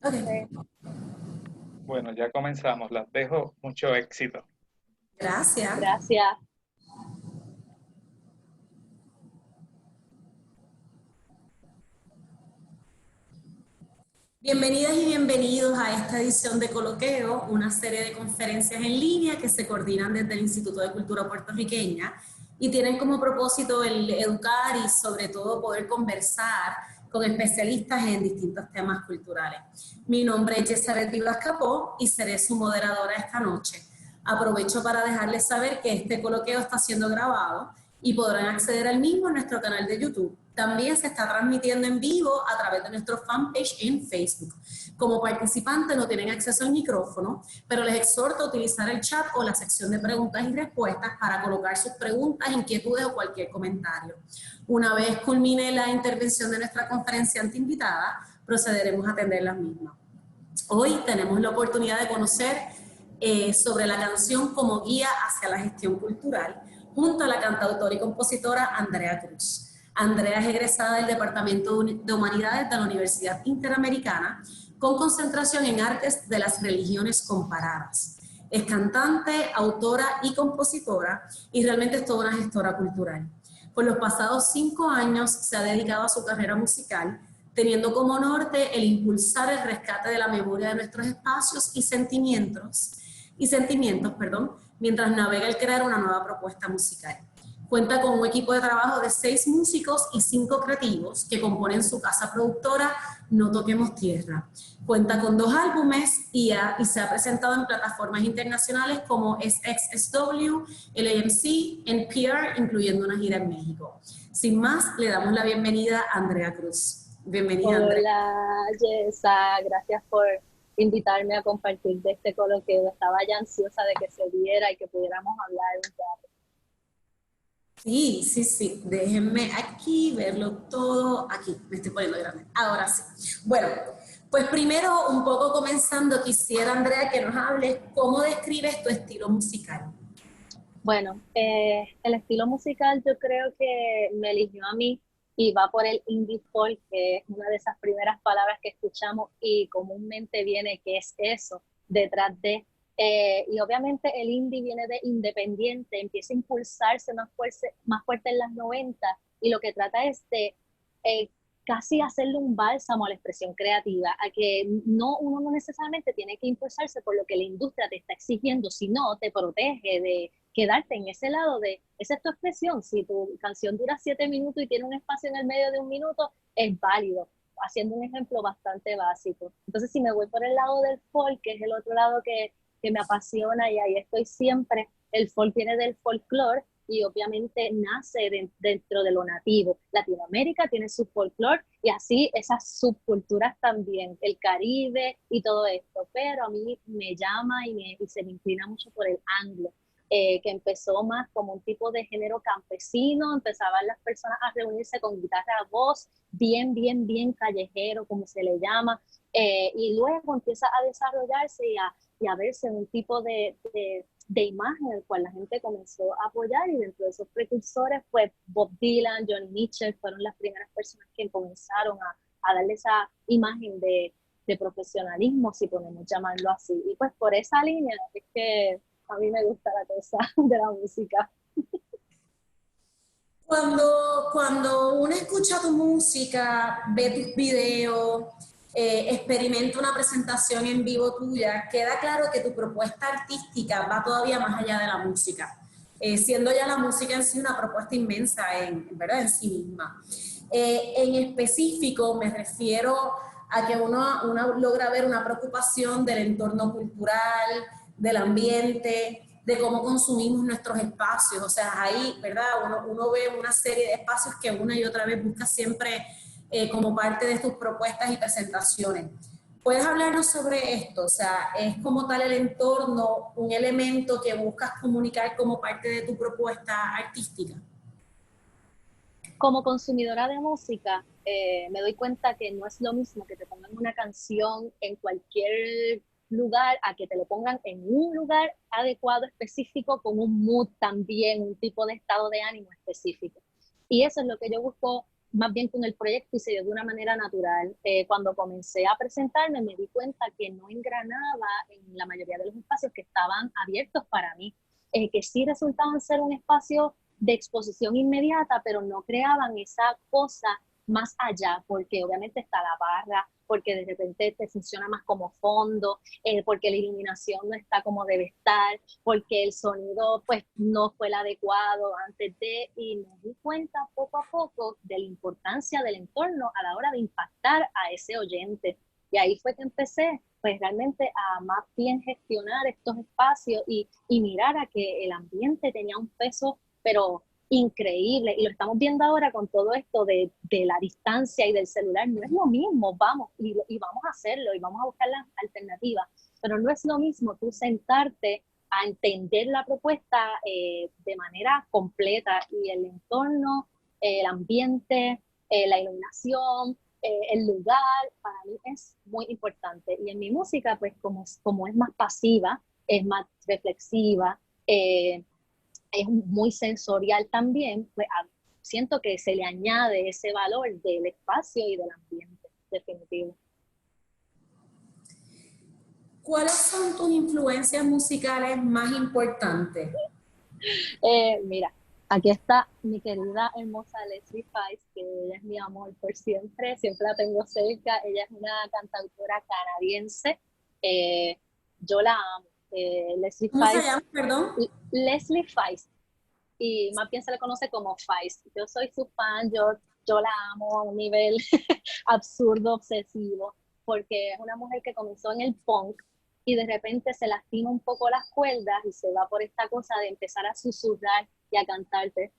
Ok, Bueno, ya comenzamos. Las dejo mucho éxito. gracias. Gracias. Bienvenidas y bienvenidos a esta edición de Coloqueo, una serie de conferencias en línea que se coordinan desde el Instituto de Cultura Puertorriqueña y tienen como propósito el educar y sobre todo poder conversar con especialistas en distintos temas culturales. Mi nombre es Yesaret Vivas Capó y seré su moderadora esta noche. Aprovecho para dejarles saber que este coloqueo está siendo grabado y podrán acceder al mismo en nuestro canal de YouTube. También se está transmitiendo en vivo a través de nuestro fanpage en Facebook. Como participantes no tienen acceso al micrófono, pero les exhorto a utilizar el chat o la sección de preguntas y respuestas para colocar sus preguntas, inquietudes o cualquier comentario. Una vez culmine la intervención de nuestra conferenciante invitada, procederemos a atender las mismas. Hoy tenemos la oportunidad de conocer sobre la canción como guía hacia la gestión cultural junto a la cantautora y compositora Andrea Cruz. Andrea es egresada del Departamento de Humanidades de la Universidad Interamericana con concentración en artes de las religiones comparadas. Es cantante, autora y compositora y realmente es toda una gestora cultural. Por los pasados 5 años se ha dedicado a su carrera musical, teniendo como norte el impulsar el rescate de la memoria de nuestros espacios y sentimientos, mientras navega el crear una nueva propuesta musical. Cuenta con un equipo de trabajo de 6 músicos y 5 creativos que componen su casa productora No Toquemos Tierra. Cuenta con 2 álbumes y se ha presentado en plataformas internacionales como SXSW, el AMC, NPR, incluyendo una gira en México. Sin más, le damos la bienvenida a Andrea Cruz. Bienvenida, Andrea. Hola, Yesa. Gracias por invitarme a compartir de este coloquio. Estaba ya ansiosa de que se diera y que pudiéramos hablar un rato. Sí, sí, sí. Déjenme aquí verlo todo. Aquí, me estoy poniendo grande. Ahora sí. Bueno, pues primero, un poco comenzando, quisiera, Andrea, que nos hables cómo describes tu estilo musical. Bueno, el estilo musical yo creo que me eligió a mí y va por el indie folk, que es una de esas primeras palabras que escuchamos y comúnmente viene que es eso, detrás de. Y obviamente el indie viene de independiente, empieza a impulsarse más fuerte en las 90 y lo que trata es de eh, casi hacerle un bálsamo a la expresión creativa, a que uno no necesariamente tiene que impulsarse por lo que la industria te está exigiendo, sino te protege de quedarte en ese lado de, esa es tu expresión, si tu canción dura 7 minutos y tiene un espacio en el medio de un minuto, es válido, haciendo un ejemplo bastante básico. Entonces, si me voy por el lado del folk, que es el otro lado que me apasiona y ahí estoy siempre, el folk viene del folclore y obviamente nace dentro de lo nativo. Latinoamérica tiene su folclore y así esas subculturas también, el Caribe y todo esto, pero a mí me llama y se me inclina mucho por el anglo, que empezó más como un tipo de género campesino, empezaban las personas a reunirse con guitarra a voz, bien callejero, como se le llama, y luego empieza a desarrollarse y a verse en un tipo de imagen el cual la gente comenzó a apoyar y dentro de esos precursores, pues Bob Dylan, Johnny Mitchell fueron las primeras personas que comenzaron a darle esa imagen de profesionalismo, si podemos llamarlo así. Y pues por esa línea es que a mí me gusta la cosa de la música. Cuando uno escucha tu música, ve tus videos, experimenta una presentación en vivo tuya, queda claro que tu propuesta artística va todavía más allá de la música, siendo ya la música en sí una propuesta inmensa ¿verdad? En sí misma. En específico me refiero a que uno logra ver una preocupación del entorno cultural, del ambiente, de cómo consumimos nuestros espacios. O sea, ahí, ¿verdad? Uno ve una serie de espacios que una y otra vez busca siempre como parte de tus propuestas y presentaciones. ¿Puedes hablarnos sobre esto? O sea, ¿es como tal el entorno un elemento que buscas comunicar como parte de tu propuesta artística? Como consumidora de música, me doy cuenta que no es lo mismo que te pongan una canción en cualquier lugar a que te lo pongan en un lugar adecuado, específico, con un mood también, un tipo de estado de ánimo específico. Y eso es lo que yo busco más bien con el proyecto y se dio de una manera natural. Cuando comencé a presentarme me di cuenta que no engranaba en la mayoría de los espacios que estaban abiertos para mí, que sí resultaban ser un espacio de exposición inmediata, pero no creaban esa cosa más allá, porque obviamente está la barra, porque de repente te funciona más como fondo, porque la iluminación no está como debe estar, porque el sonido pues no fue el adecuado antes de, y me di cuenta poco a poco de la importancia del entorno a la hora de impactar a ese oyente. Y ahí fue que empecé pues realmente a más bien gestionar estos espacios y mirar a que el ambiente tenía un peso, pero increíble, y lo estamos viendo ahora con todo esto de la distancia y del celular. No es lo mismo, vamos, y vamos a hacerlo, y vamos a buscar las alternativas, pero no es lo mismo tú sentarte a entender la propuesta de manera completa, y el entorno, el ambiente, la iluminación, el lugar, para mí es muy importante. Y en mi música, pues como es más pasiva, es más reflexiva, es muy sensorial también, pues siento que se le añade ese valor del espacio y del ambiente, definitivo. ¿Cuáles son tus influencias musicales más importantes? Mira, aquí está mi querida hermosa Leslie Fice, que ella es mi amor por siempre, siempre la tengo cerca. Ella es una cantautora canadiense, yo la amo. Leslie ¿Cómo se Fice, llama, perdón? Leslie Fice, y más bien se le conoce como Feist. Yo soy su fan, yo la amo a un nivel absurdo, obsesivo, porque es una mujer que comenzó en el punk y de repente se lastima un poco las cuerdas y se va por esta cosa de empezar a susurrar y a cantarte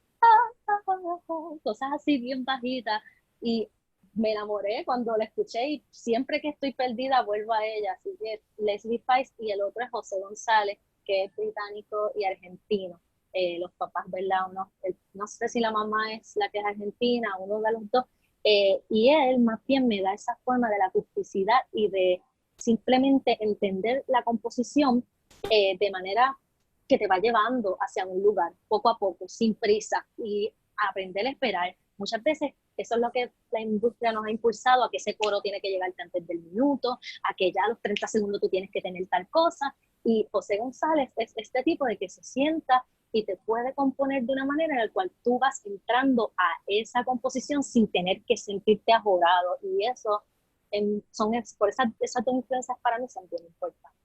cosas así bien bajitas, y me enamoré cuando la escuché, y siempre que estoy perdida vuelvo a ella. Así que Leslie Feist, y el otro es José González, que es británico y argentino. Los papás, ¿verdad? No sé si la mamá es la que es argentina, uno de los dos, y él más bien me da esa forma de la acusticidad y de simplemente entender la composición de manera que te va llevando hacia un lugar, poco a poco, sin prisa, y aprender a esperar. Muchas veces eso es lo que la industria nos ha impulsado, a que ese coro tiene que llegarte antes del minuto, a que ya a los 30 segundos tú tienes que tener tal cosa, y José González es este tipo de que se sienta y te puede componer de una manera en la cual tú vas entrando a esa composición sin tener que sentirte ajorado, y eso por esas dos influencias para mí son bien importantes.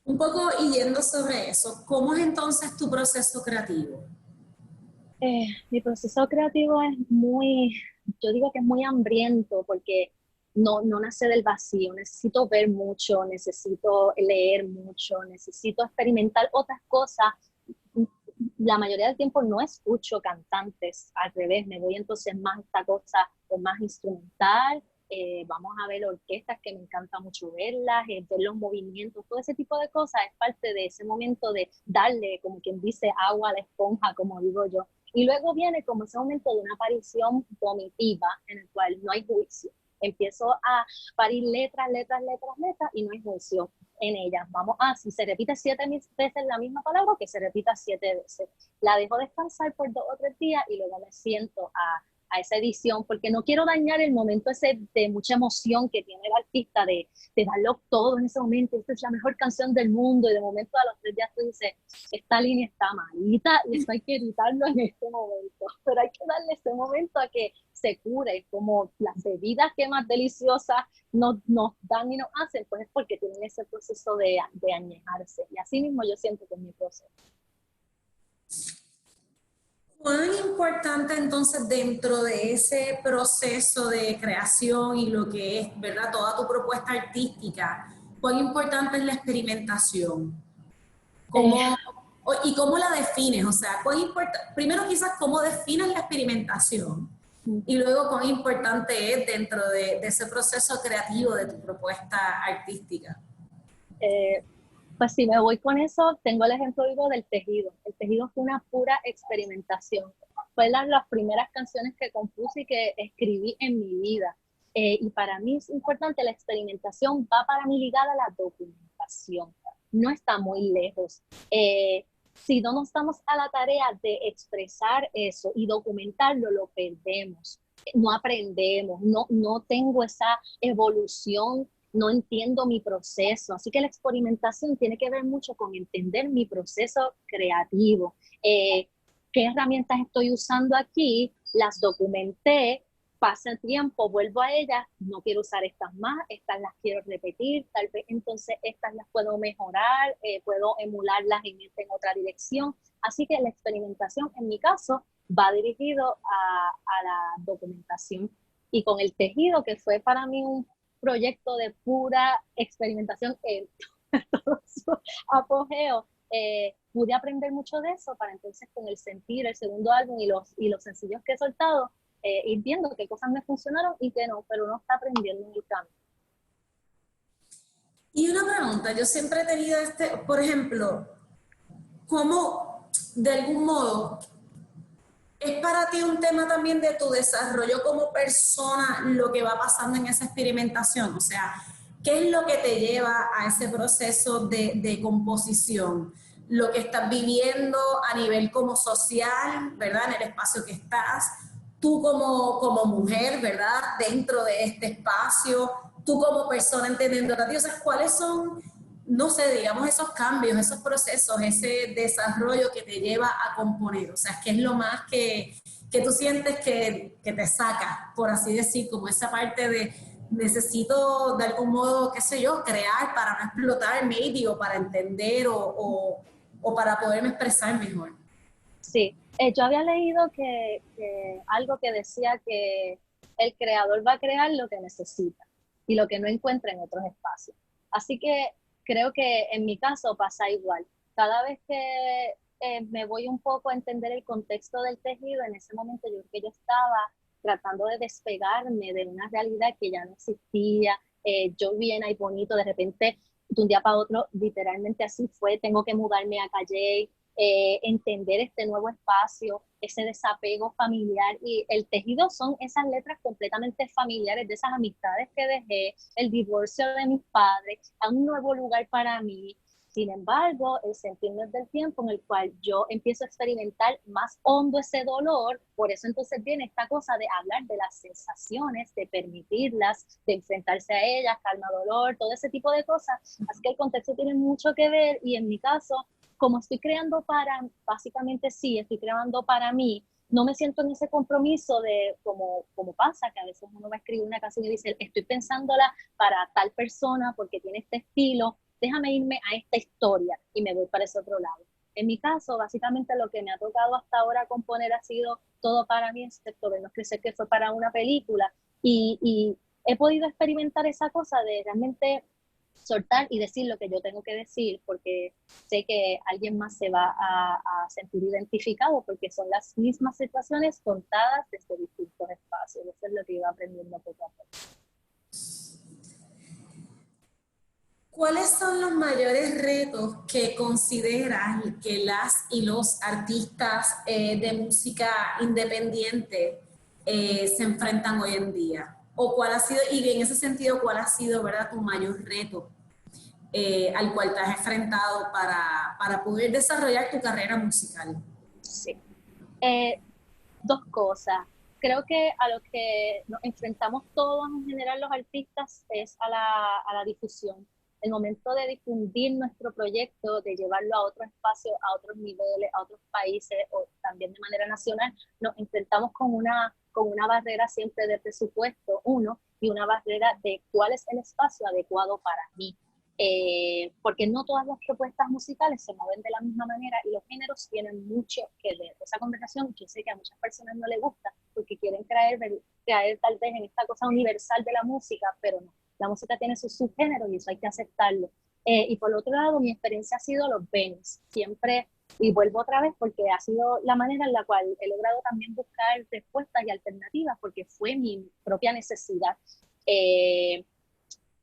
Un poco y yendo sobre eso, ¿cómo es entonces tu proceso creativo? Mi proceso creativo es muy, yo digo que es muy hambriento, porque no nace del vacío. Necesito ver mucho, necesito leer mucho, necesito experimentar otras cosas. La mayoría del tiempo no escucho cantantes, al revés, me voy entonces más a esta cosa más instrumental. Vamos a ver orquestas, que me encanta mucho verlas, ver los movimientos, todo ese tipo de cosas es parte de ese momento de darle, como quien dice, agua a la esponja, como digo yo. Y luego viene como ese momento de una aparición vomitiva, en el cual no hay juicio. Empiezo a parir letras, letras, letras, letras, y no hay juicio en ellas. Vamos a, si se repite 7 veces la misma palabra, que se repita 7 veces. La dejo descansar por 2 o 3 días y luego me siento a esa edición, porque no quiero dañar el momento ese de mucha emoción que tiene el artista, de darlo todo en ese momento. Esta es la mejor canción del mundo, y de momento a los 3 días tú dices, esta línea está malita y esto hay que editarlo en este momento. Pero hay que darle ese momento a que se cure, como las bebidas que más deliciosas nos dan y nos hacen, pues es porque tienen ese proceso de añejarse. Y así mismo yo siento que es mi proceso. ¿Cuán importante entonces dentro de ese proceso de creación y lo que es, ¿verdad? Toda tu propuesta artística, cuán importante es la experimentación? ¿Cómo, ¿Y cómo la defines? O sea, primero quizás cómo defines la experimentación y luego cuán importante es dentro de ese proceso creativo de tu propuesta artística. Pues si me voy con eso, tengo el ejemplo vivo del tejido. El tejido fue una pura experimentación. Fue las primeras canciones que compuse y que escribí en mi vida. Y para mí es importante, la experimentación va para mí ligada a la documentación. No está muy lejos. si no nos damos a la tarea de expresar eso y documentarlo, lo perdemos, no aprendemos, no tengo esa evolución, no entiendo mi proceso. Así que la experimentación tiene que ver mucho con entender mi proceso creativo. ¿Qué herramientas estoy usando aquí? Las documenté, pasa el tiempo, vuelvo a ellas, no quiero usar estas más, estas las quiero repetir, tal vez entonces estas las puedo mejorar, puedo emularlas en otra dirección. Así que la experimentación en mi caso va dirigido a la documentación. Y con el tejido, que fue para mí un proyecto de pura experimentación en todo su apogeo, pude aprender mucho de eso para entonces con el sentir, el segundo álbum y los sencillos que he soltado, ir viendo qué cosas me funcionaron y qué no, pero uno está aprendiendo en el camino. Y una pregunta, yo siempre he tenido por ejemplo, ¿cómo de algún modo es para ti un tema también de tu desarrollo como persona lo que va pasando en esa experimentación? O sea, ¿qué es lo que te lleva a ese proceso de composición? Lo que estás viviendo a nivel como social, ¿verdad? En el espacio que estás, tú como mujer, ¿verdad? Dentro de este espacio, tú como persona entendiendo a ti. O sea, ¿cuáles son, no sé, digamos, esos cambios, esos procesos, ese desarrollo que te lleva a componer? O sea, ¿qué es lo más que tú sientes que te saca, por así decir, como esa parte de necesito de algún modo, qué sé yo, crear para no explotar maybe, o para entender o para poderme expresar mejor? Sí, yo había leído que algo que decía que el creador va a crear lo que necesita y lo que no encuentra en otros espacios. Así que creo que en mi caso pasa igual. Cada vez que me voy un poco a entender el contexto del tejido, en ese momento yo creo que yo estaba tratando de despegarme de una realidad que ya no existía. Yo bien ahí bonito, de repente, de un día para otro, literalmente así fue, tengo que mudarme a Calle, entender este nuevo espacio, ese desapego familiar, y el tejido son esas letras completamente familiares de esas amistades que dejé, el divorcio de mis padres, a un nuevo lugar para mí. Sin embargo, el sentirme del tiempo en el cual yo empiezo a experimentar más hondo ese dolor, por eso entonces viene esta cosa de hablar de las sensaciones, de permitirlas, de enfrentarse a ellas, calma, dolor, todo ese tipo de cosas. Así que el contexto tiene mucho que ver, y en mi caso, como estoy creando básicamente sí, estoy creando para mí, no me siento en ese compromiso de, como pasa, que a veces uno va a escribir una canción y dice, estoy pensándola para tal persona porque tiene este estilo, déjame irme a esta historia y me voy para ese otro lado. En mi caso, básicamente lo que me ha tocado hasta ahora componer ha sido todo para mí, excepto Vernos Crecer, que fue para una película, y he podido experimentar esa cosa de realmente soltar y decir lo que yo tengo que decir, porque sé que alguien más se va a sentir identificado, porque son las mismas situaciones contadas desde distintos espacios. Eso es lo que iba aprendiendo poco a poco. ¿Cuáles son los mayores retos que consideras que las y los artistas de música independiente se enfrentan hoy en día? ¿O cuál ha sido, y en ese sentido, cuál ha sido, ¿verdad, tu mayor reto al cual te has enfrentado para poder desarrollar tu carrera musical? Sí. Dos cosas. Creo que a lo que nos enfrentamos todos en general los artistas es a la difusión. El momento de difundir nuestro proyecto, de llevarlo a otro espacio, a otros niveles, a otros países o también de manera nacional, nos enfrentamos con una barrera siempre de presupuesto, uno, y una barrera de cuál es el espacio adecuado para mí. Porque no todas las propuestas musicales se mueven de la misma manera y los géneros tienen mucho que ver. Esa conversación yo sé que a muchas personas no les gusta porque quieren caer tal vez en esta cosa universal de la música, pero no. La música tiene sus subgéneros y eso hay que aceptarlo. Y por otro lado, mi experiencia ha sido los venues. Siempre, y vuelvo otra vez porque ha sido la manera en la cual he logrado también buscar respuestas y alternativas, porque fue mi propia necesidad.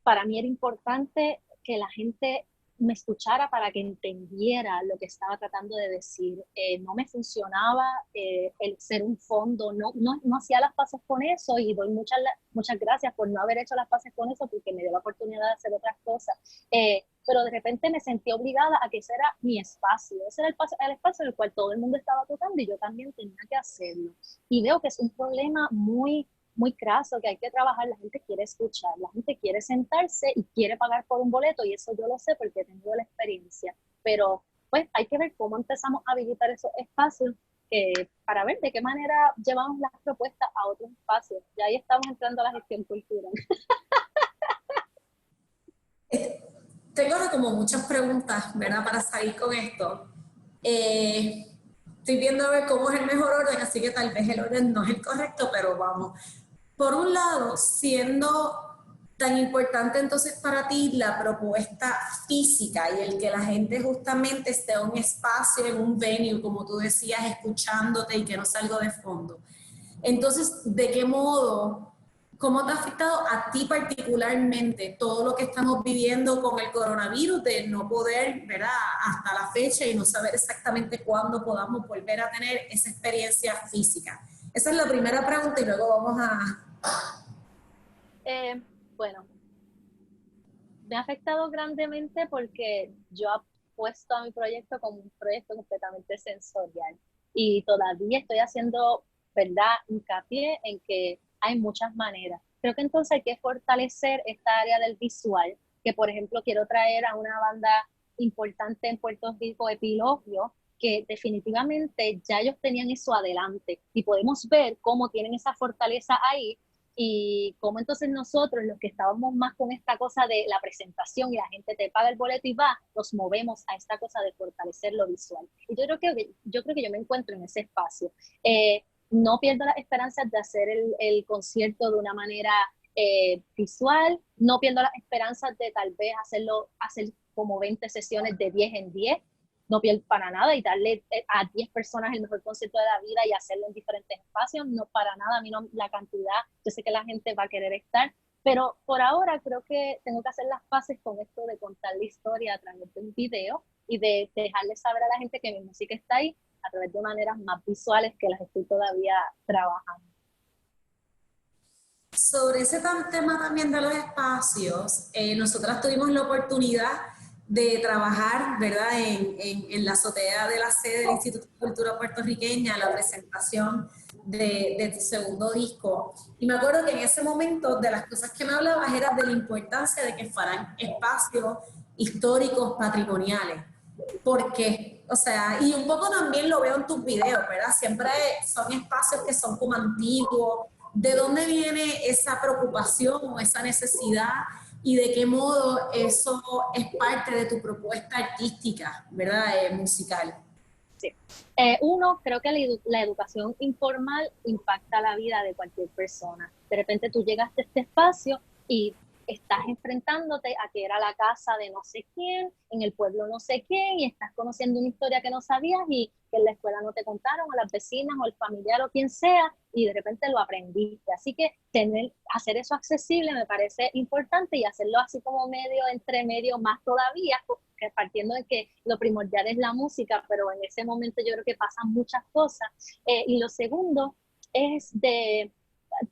Para mí era importante que la gente me escuchara para que entendiera lo que estaba tratando de decir. No me funcionaba el ser un fondo, no hacía las paces con eso, y doy muchas gracias por no haber hecho las paces con eso porque me dio la oportunidad de hacer otras cosas. pero de repente me sentí obligada a que ese era mi espacio, ese era el espacio en el cual todo el mundo estaba tocando y yo también tenía que hacerlo. Y veo que es un problema muy craso, que hay que trabajar. La gente quiere escuchar, la gente quiere sentarse y quiere pagar por un boleto, y eso yo lo sé porque he tenido la experiencia, pero pues hay que ver cómo empezamos a habilitar esos espacios para ver de qué manera llevamos las propuestas a otros espacios. Y ahí estamos entrando a la gestión cultural. Tengo como muchas preguntas, ¿verdad? Para salir con esto. Estoy viendo a ver cómo es el mejor orden, así que tal vez el orden no es el correcto, pero vamos. Por un lado, siendo tan importante entonces para ti la propuesta física y el que la gente justamente esté en un espacio, en un venue, como tú decías, escuchándote y que no sea algo de fondo. Entonces, ¿de qué modo, cómo te ha afectado a ti particularmente todo lo que estamos viviendo con el coronavirus, de no poder, ¿verdad?, hasta la fecha y no saber exactamente cuándo podamos volver a tener esa experiencia física? Esa es la primera pregunta y luego vamos a... Bueno, me ha afectado grandemente porque yo apuesto a mi proyecto como un proyecto completamente sensorial y todavía estoy haciendo, ¿verdad?, hincapié en que hay muchas maneras. Creo que entonces hay que fortalecer esta área del visual, que por ejemplo quiero traer a una banda importante en Puerto Rico, Epilogio, que definitivamente ya ellos tenían eso adelante y podemos ver cómo tienen esa fortaleza ahí y cómo entonces nosotros, los que estábamos más con esta cosa de la presentación y la gente te paga el boleto y va, nos movemos a esta cosa de fortalecer lo visual. Y yo creo que yo me encuentro en ese espacio. No pierdo las esperanzas de hacer el concierto de una manera visual, no pierdo las esperanzas de tal vez hacer como 20 sesiones de 10 en 10, no pierdo para nada, y darle a 10 personas el mejor concierto de la vida y hacerlo en diferentes espacios, no para nada, a mí no, la cantidad, yo sé que la gente va a querer estar, pero por ahora creo que tengo que hacer las paces con esto de contar la historia a través de un video y de dejarles saber a la gente que mi música está ahí a través de maneras más visuales que las estoy todavía trabajando. Sobre ese tema también de los espacios, nosotras tuvimos la oportunidad de trabajar, ¿verdad?, en la azotea de la sede del Instituto de Cultura Puertorriqueña, la presentación de tu segundo disco. Y me acuerdo que en ese momento de las cosas que me hablabas era de la importancia de que fueran espacios históricos, patrimoniales. ¿Por qué? O sea, y un poco también lo veo en tus videos, ¿verdad? Siempre son espacios que son como antiguos. ¿De dónde viene esa preocupación o esa necesidad y de qué modo eso es parte de tu propuesta artística, ¿verdad? Musical. Sí. Uno, creo que la educación informal impacta la vida de cualquier persona. De repente tú llegaste a este espacio y estás enfrentándote a que era la casa de no sé quién, en el pueblo no sé quién, y estás conociendo una historia que no sabías y que en la escuela no te contaron, o las vecinas, o el familiar, o quien sea, y de repente lo aprendiste. Así que hacer eso accesible me parece importante, y hacerlo así como entre medio más todavía, partiendo de que lo primordial es la música, pero en ese momento yo creo que pasan muchas cosas. Y lo segundo es de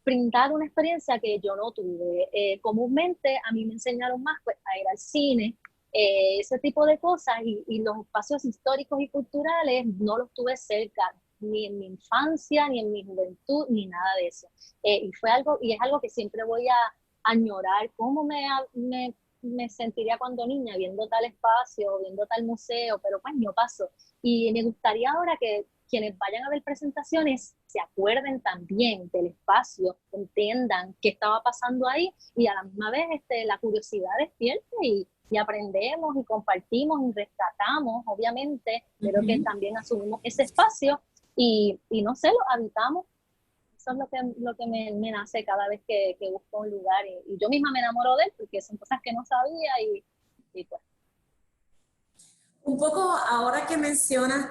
brindar una experiencia que yo no tuve. Comúnmente a mí me enseñaron más pues, a ir al cine, ese tipo de cosas, y los espacios históricos y culturales no los tuve cerca, ni en mi infancia, ni en mi juventud, ni nada de eso. Y es algo que siempre voy a añorar, cómo me sentiría cuando niña viendo tal espacio, viendo tal museo, pero pues no pasó. Y me gustaría ahora que quienes vayan a ver presentaciones se acuerden también del espacio, entiendan qué estaba pasando ahí, y a la misma vez la curiosidad despierte y aprendemos y compartimos y rescatamos, obviamente, pero que también asumimos ese espacio y no sé, lo habitamos. Eso es lo que me nace cada vez que busco un lugar, y yo misma me enamoro de él porque son cosas que no sabía y pues. Un poco ahora que mencionas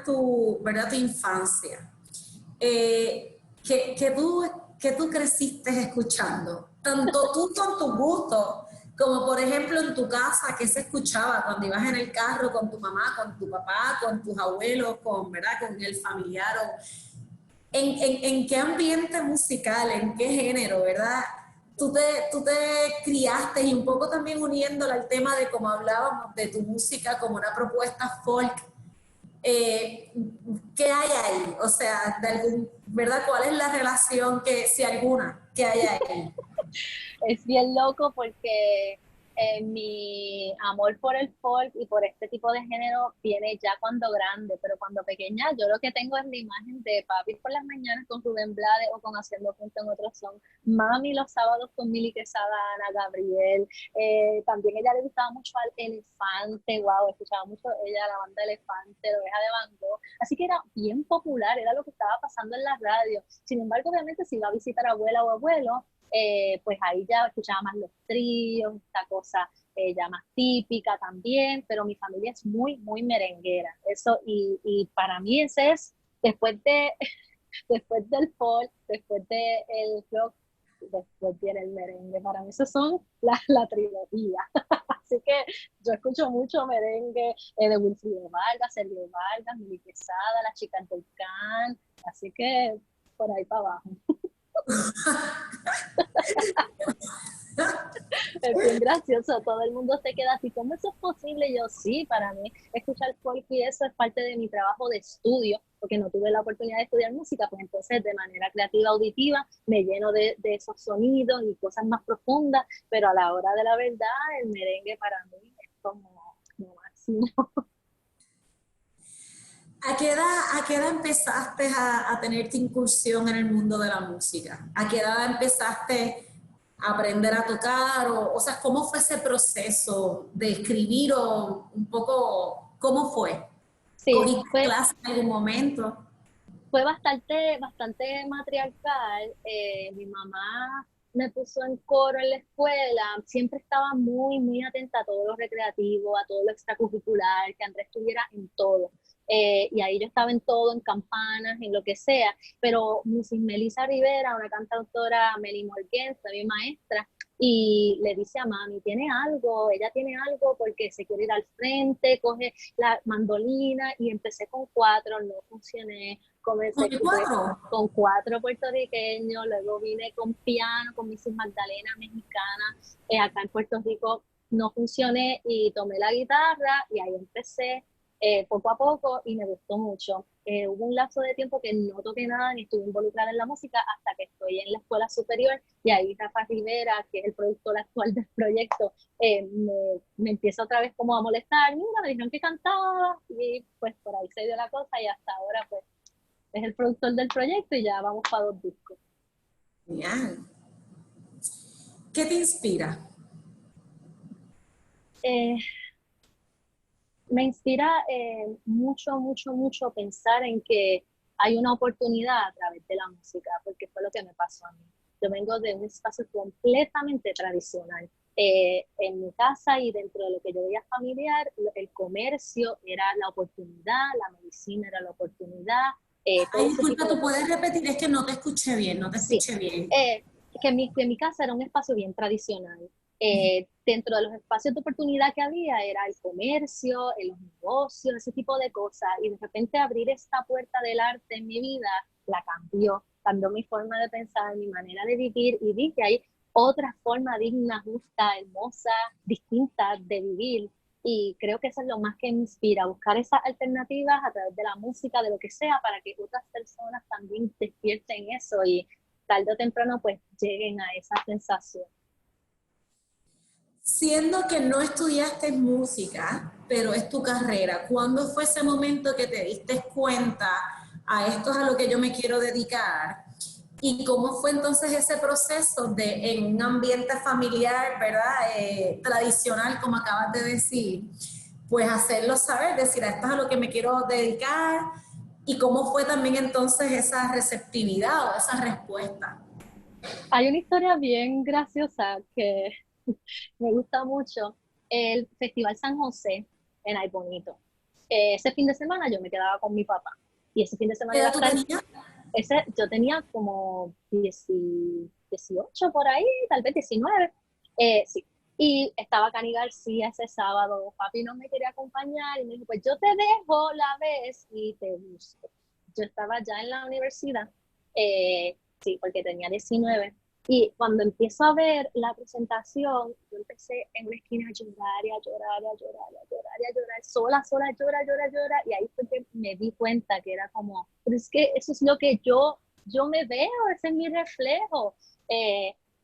¿verdad?, tu infancia, que tú creciste escuchando, tanto tú con tus gustos, como por ejemplo en tu casa, ¿qué se escuchaba cuando ibas en el carro con tu mamá, con tu papá, con tus abuelos, ¿verdad?, con el familiar? ¿En qué ambiente musical, en qué género, verdad, tú te criaste y un poco también uniéndola al tema de como hablábamos de tu música como una propuesta folk. eh, ¿Qué hay ahí? O sea, ¿verdad? ¿Cuál es la relación que, si alguna, que hay ahí? Es bien loco porque mi amor por el folk y por este tipo de género viene ya cuando grande, pero cuando pequeña yo lo que tengo es la imagen de papi por las mañanas con Rubén Blades o con Haciendo Punto en Otro Son, mami los sábados con Mili Quesada, Ana Gabriel, también ella le gustaba mucho al Elefante, wow, escuchaba mucho ella la banda Elefante, la Oveja de Van Gogh, así que era bien popular, era lo que estaba pasando en la radio. Sin embargo, obviamente si iba a visitar a abuela o abuelo, pues ahí ya escuchaba más los tríos, esta cosa ya más típica también, pero mi familia es muy, muy merenguera, eso, y para mí ese es, después de, después del folk, después del rock, después viene el merengue, para mí esos son la trilogía, así que yo escucho mucho merengue de Wilfrido Vargas, Sergio Vargas, Mili Quesada, las chicas del Can, así que por ahí para abajo. Es bien gracioso, todo el mundo se queda así, ¿cómo eso es posible? Yo sí, para mí escuchar folk y eso es parte de mi trabajo de estudio, porque no tuve la oportunidad de estudiar música, pues entonces de manera creativa, auditiva, me lleno de esos sonidos y cosas más profundas, pero a la hora de la verdad, el merengue para mí es como máximo. A qué edad empezaste a tener tu incursión en el mundo de la música? ¿A qué edad empezaste a aprender a tocar? O sea, ¿cómo fue ese proceso de escribir o un poco, cómo fue? Sí, ¿Cogiste clases en algún momento? fue bastante matriarcal. Mi mamá me puso en coro en la escuela, siempre estaba muy, muy atenta a todo lo recreativo, a todo lo extracurricular, que Andrés estuviera en todo. Y ahí yo estaba en todo, en campanas, en lo que sea. Pero Mrs. Melissa Rivera, una cantautora, Meli Morgan, fue mi maestra, y le dice a mami, tiene algo, ella tiene algo porque se quiere ir al frente, coge la mandolina, y empecé con cuatro, no funcioné, ¿Con comencé el cuatro? con cuatro puertorriqueños, luego vine con piano, con Mrs. Magdalena mexicana, acá en Puerto Rico no funcioné y tomé la guitarra y ahí empecé poco a poco y me gustó mucho. Hubo un lapso de tiempo que no toqué nada ni estuve involucrada en la música hasta que estoy en la escuela superior y ahí Rafa Rivera, que es el productor actual del proyecto, me empieza otra vez como a molestar, mira, me dijeron que cantaba y pues por ahí se dio la cosa y hasta ahora pues es el productor del proyecto y ya vamos para 2 discos. Genial. ¿Qué te inspira? Eh, Me inspira mucho, mucho, mucho pensar en que hay una oportunidad a través de la música, porque fue lo que me pasó a mí. Yo vengo de un espacio completamente tradicional. En mi casa y dentro de lo que yo veía familiar, el comercio era la oportunidad, la medicina era la oportunidad, todo Ay, ese disculpa, tipo de ¿tú puedes cosas. repetir? Es que no te escuché bien, no te Sí, escuché bien. que mi casa era un espacio bien tradicional. Dentro de los espacios de oportunidad que había era el comercio, los negocios, ese tipo de cosas. Y de repente abrir esta puerta del arte en mi vida la cambió mi forma de pensar, mi manera de vivir y vi que hay otra forma digna, justa, hermosa, distinta de vivir. Y creo que eso es lo más que me inspira, buscar esas alternativas a través de la música, de lo que sea, para que otras personas también despierten eso y tarde o temprano pues lleguen a esa sensación. Siendo que no estudiaste música, pero es tu carrera, ¿cuándo fue ese momento que te diste cuenta a esto es a lo que yo me quiero dedicar? ¿Y cómo fue entonces ese proceso de en un ambiente familiar, ¿verdad? Tradicional, como acabas de decir, pues hacerlo saber, decir, a esto es a lo que me quiero dedicar, y cómo fue también entonces esa receptividad o esa respuesta. Hay una historia bien graciosa que me gusta mucho, el Festival San José en Ay Bonito. Ese fin de semana yo me quedaba con mi papá y ese fin de semana ¿Qué iba a edad tú estar, tenías? yo tenía como 18 por ahí, tal vez 19, sí. Y estaba Cani García ese sábado, papi no me quería acompañar y me dijo, pues yo te dejo la vez y te busco. Yo estaba ya en la universidad, sí, porque tenía 19 Y cuando empiezo a ver la presentación, yo empecé en una esquina a llorar y a llorar y a llorar y a llorar y a llorar, sola, llora. Y ahí fue que me di cuenta que era como, pero es que eso es lo que yo me veo, ese es mi reflejo.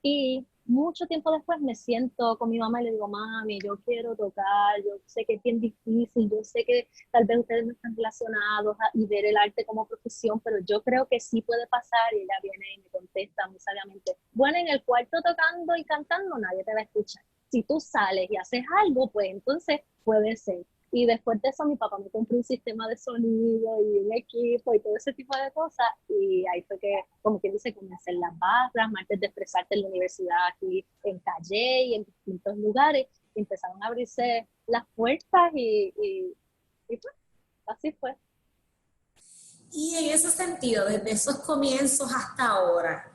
Y mucho tiempo después me siento con mi mamá y le digo, mami, yo quiero tocar, yo sé que es bien difícil, yo sé que tal vez ustedes no están relacionados y ver el arte como profesión, pero yo creo que sí puede pasar. Y ella viene y me contesta muy sabiamente, bueno, en el cuarto tocando y cantando nadie te va a escuchar. Si tú sales y haces algo, pues entonces puede ser. Y después de eso mi papá me compró un sistema de sonido y un equipo y todo ese tipo de cosas. Y ahí fue que, como quien dice, comencé en las barras, martes de expresarte en la universidad aquí en Calle y en distintos lugares. Y empezaron a abrirse las puertas y pues, así fue. Y en ese sentido, desde esos comienzos hasta ahora,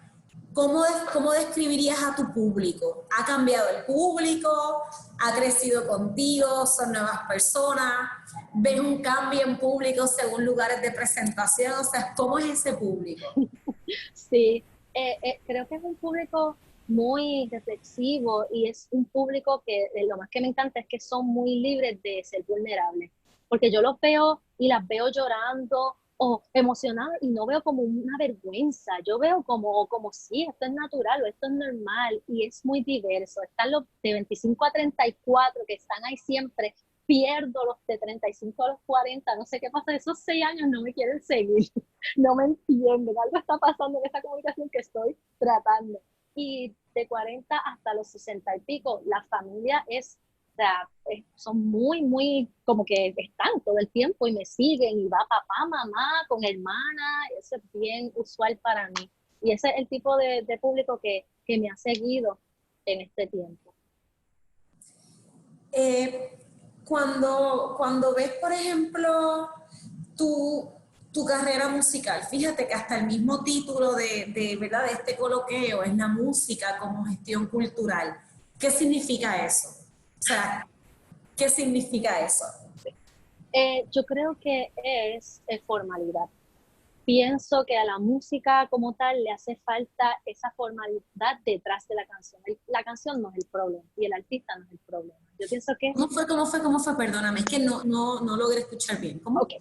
¿cómo describirías a tu público? ¿Ha cambiado el público? ¿Ha crecido contigo? ¿Son nuevas personas? ¿Ves un cambio en público según lugares de presentación? O sea, ¿cómo es ese público? Sí, creo que es un público muy reflexivo y es un público que lo más que me encanta es que son muy libres de ser vulnerables, porque yo los veo y las veo llorando o emocionadas y no veo como una vergüenza, yo veo como sí, esto es natural o esto es normal y es muy diverso. Están los de 25 a 34 que están ahí siempre, pierdo los de 35 a los 40, no sé qué pasa, esos 6 años no me quieren seguir. No me entienden, algo está pasando en esta comunicación que estoy tratando. Y de 40 hasta los 60 y pico, la familia o sea, son muy, como que están todo el tiempo y me siguen y va papá, mamá, con hermana, eso es bien usual para mí. Y ese es el tipo de público que me ha seguido en este tiempo. Eh, cuando ves, por ejemplo, tu, tu carrera musical, fíjate que hasta el mismo título ¿verdad? De este coloqueo es la música como gestión cultural. ¿Qué significa eso? O sea, ¿qué significa eso? Yo creo que es formalidad. Pienso que a la música como tal le hace falta esa formalidad detrás de la canción. La canción no es el problema y el artista no es el problema. Yo pienso que, ¿Cómo fue? Perdóname, es que no logré escuchar bien. ¿Cómo? ok,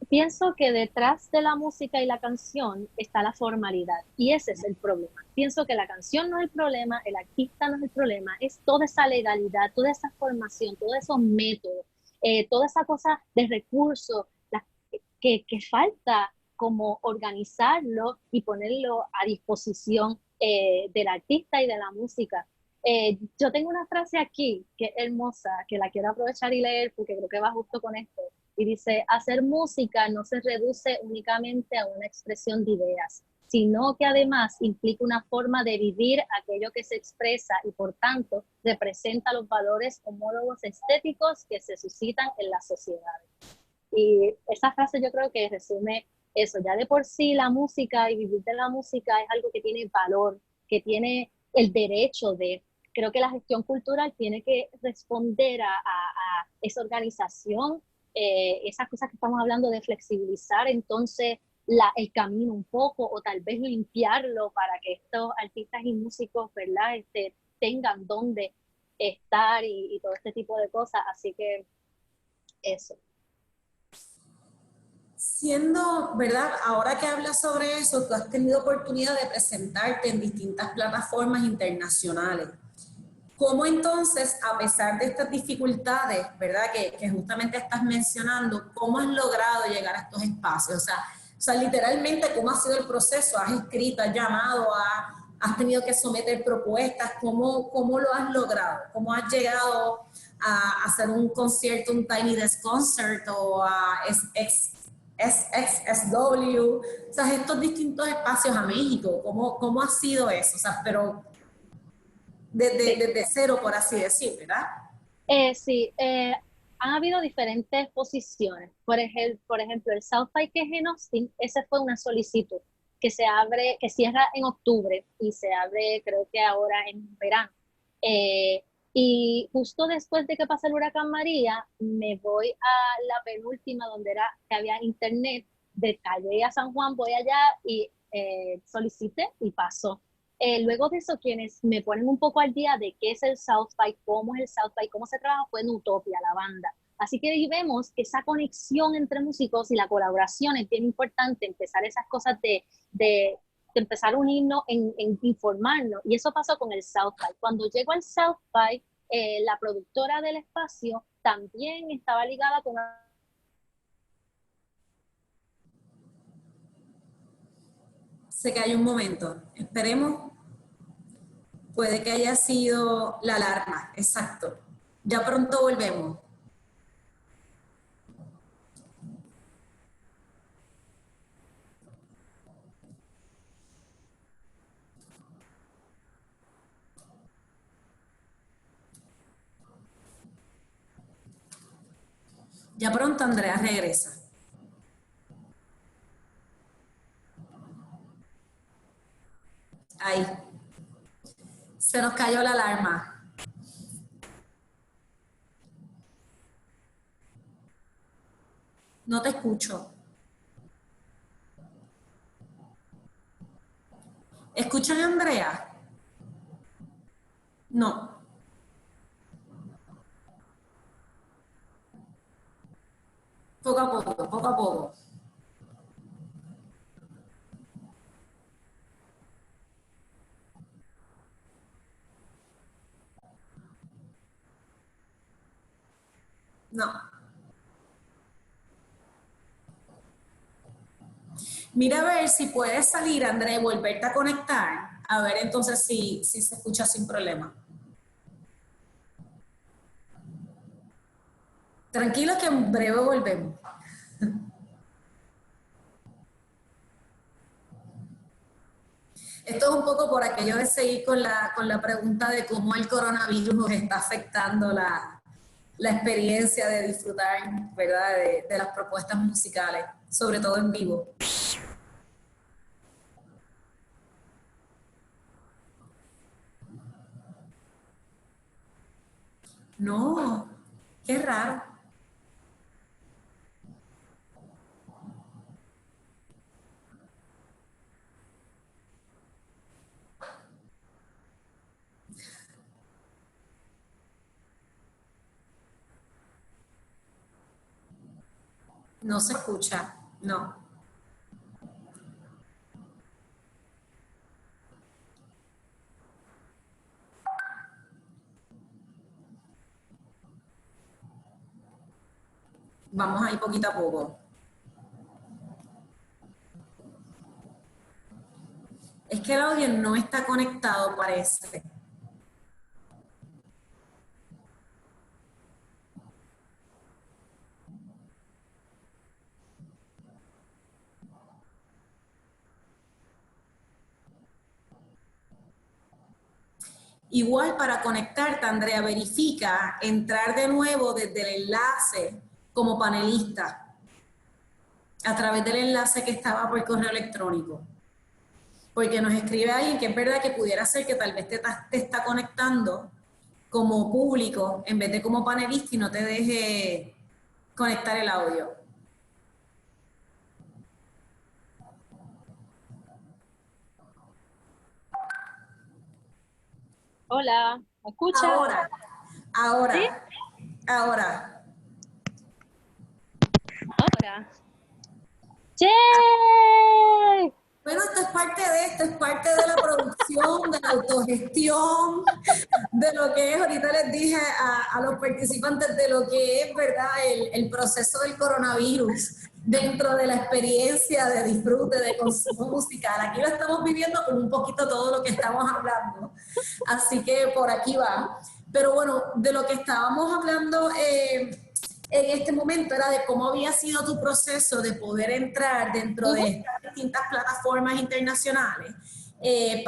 pienso que detrás de la música y la canción está la formalidad y ese es el problema. Pienso que la canción no es el problema, el artista no es el problema, es toda esa legalidad, toda esa formación, todos esos métodos, toda esa cosa de recursos que falta como organizarlo y ponerlo a disposición del artista y de la música. Yo tengo una frase aquí que es hermosa, que la quiero aprovechar y leer porque creo que va justo con esto. Y dice, hacer música no se reduce únicamente a una expresión de ideas, sino que además implica una forma de vivir aquello que se expresa y por tanto representa los valores homólogos estéticos que se suscitan en las sociedades. Y esa frase yo creo que resume eso. Ya de por sí la música y vivir de la música es algo que tiene valor, que tiene el derecho de. Creo que la gestión cultural tiene que responder a esa organización, esas cosas que estamos hablando de flexibilizar entonces el camino un poco o tal vez limpiarlo para que estos artistas y músicos, ¿verdad? Tengan donde estar y todo este tipo de cosas. Así que eso. Siendo, ¿verdad? Ahora que hablas sobre eso, tú has tenido oportunidad de presentarte en distintas plataformas internacionales. ¿Cómo entonces, a pesar de estas dificultades, ¿verdad? Que justamente estás mencionando, cómo has logrado llegar a estos espacios? O sea, literalmente, ¿cómo ha sido el proceso? ¿Has escrito, has llamado, has tenido que someter propuestas? ¿Cómo lo has logrado? ¿Cómo has llegado a hacer un concierto, un Tiny Desk Concert o a SXSW? O sea, estos distintos espacios a México, ¿cómo ha sido eso? O sea, pero Sí. desde cero, por así decir, ¿verdad? Sí, han habido diferentes posiciones. Por ejemplo, el South by que es en Austin, ese fue una solicitud que se abre, que cierra en octubre y se abre creo que ahora en verano. Eh, y justo después de que pasa el huracán María, me voy a la penúltima donde que había internet, de Calle a San Juan, voy allá y solicité y pasó. Luego de eso, quienes me ponen un poco al día de qué es el South by, cómo es el South by, cómo se trabaja, fue Utopia, la banda. Así que ahí vemos que esa conexión entre músicos y la colaboración es bien importante, empezar esas cosas de empezar a unirnos en informarnos. Y eso pasó con el South by. Cuando llego al South by, la productora del espacio también estaba ligada con... Se cayó un momento. Esperemos. Puede que haya sido la alarma. Exacto. Ya pronto volvemos. Ya pronto Andrea regresa. Ahí. Se nos cayó la alarma. No te escucho. ¿Escuchan a Andrea? No. Poco a poco, poco a poco. No. Mira a ver si puedes salir, Andrea, y volverte a conectar. A ver entonces si se escucha sin problema. Tranquilo que en breve volvemos. Esto es un poco por aquello de seguir con la pregunta de cómo el coronavirus está afectando la experiencia de disfrutar, ¿verdad?, de las propuestas musicales, sobre todo en vivo. No, qué raro. No se escucha, no. Vamos ahí poquito a poco. Es que el audio no está conectado, parece. Igual para conectarte, Andrea, verifica entrar de nuevo desde el enlace como panelista a través del enlace que estaba por correo electrónico. Porque nos escribe alguien que es verdad que pudiera ser que tal vez te está conectando como público en vez de como panelista y no te deje conectar el audio. Hola, ¿me escuchas? Ahora, ¿Sí? ahora. Ahora. ¡Yay! Bueno, esto es parte de la producción, de la autogestión, de lo que es, ahorita les dije a los participantes de lo que es, ¿verdad?, el proceso del coronavirus dentro de la experiencia de disfrute, de consumo musical. Aquí lo estamos viviendo con un poquito todo lo que estamos hablando, así que por aquí va. Pero bueno, de lo que estábamos hablando en este momento era de cómo había sido tu proceso de poder entrar dentro de estas distintas plataformas internacionales. Y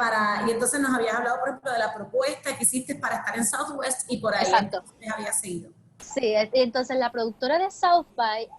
entonces nos habías hablado, por ejemplo, de la propuesta que hiciste para estar en Southwest y por ahí Exacto. había seguido. Sí, entonces la productora de South by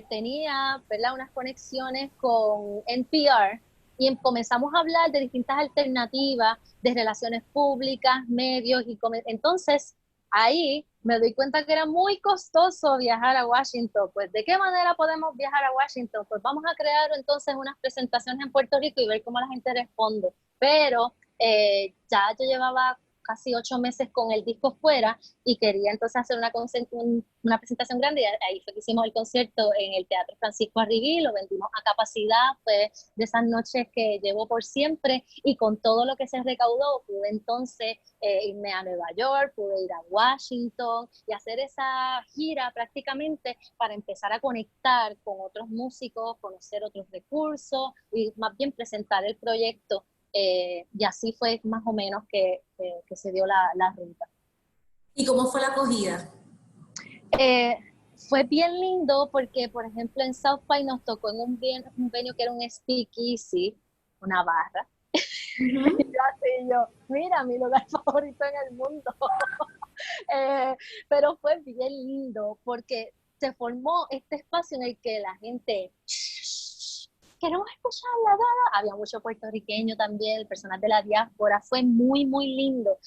tenía, ¿verdad?, unas conexiones con NPR y comenzamos a hablar de distintas alternativas de relaciones públicas, medios entonces ahí me doy cuenta que era muy costoso viajar a Washington. Pues ¿de qué manera podemos viajar a Washington? Pues vamos a crear entonces unas presentaciones en Puerto Rico y ver cómo la gente responde. Pero Ya yo llevaba casi 8 meses con el disco fuera y quería entonces hacer una presentación grande, y ahí fue que hicimos el concierto en el Teatro Francisco Arrigui, lo vendimos a capacidad, fue de esas noches que llevo por siempre, y con todo lo que se recaudó pude entonces irme a Nueva York, pude ir a Washington y hacer esa gira prácticamente para empezar a conectar con otros músicos, conocer otros recursos y más bien presentar el proyecto. Y así fue más o menos que se dio la ruta. ¿Y cómo fue la acogida? Fue bien lindo porque, por ejemplo, en South by nos tocó en un venue que era un speakeasy, una barra. Uh-huh. Y yo, mira, mi lugar favorito en el mundo. Pero fue bien lindo porque se formó este espacio en el que la gente... queremos escucharla, dada. Había mucho puertorriqueño también, el personal de la diáspora, fue muy, muy lindo.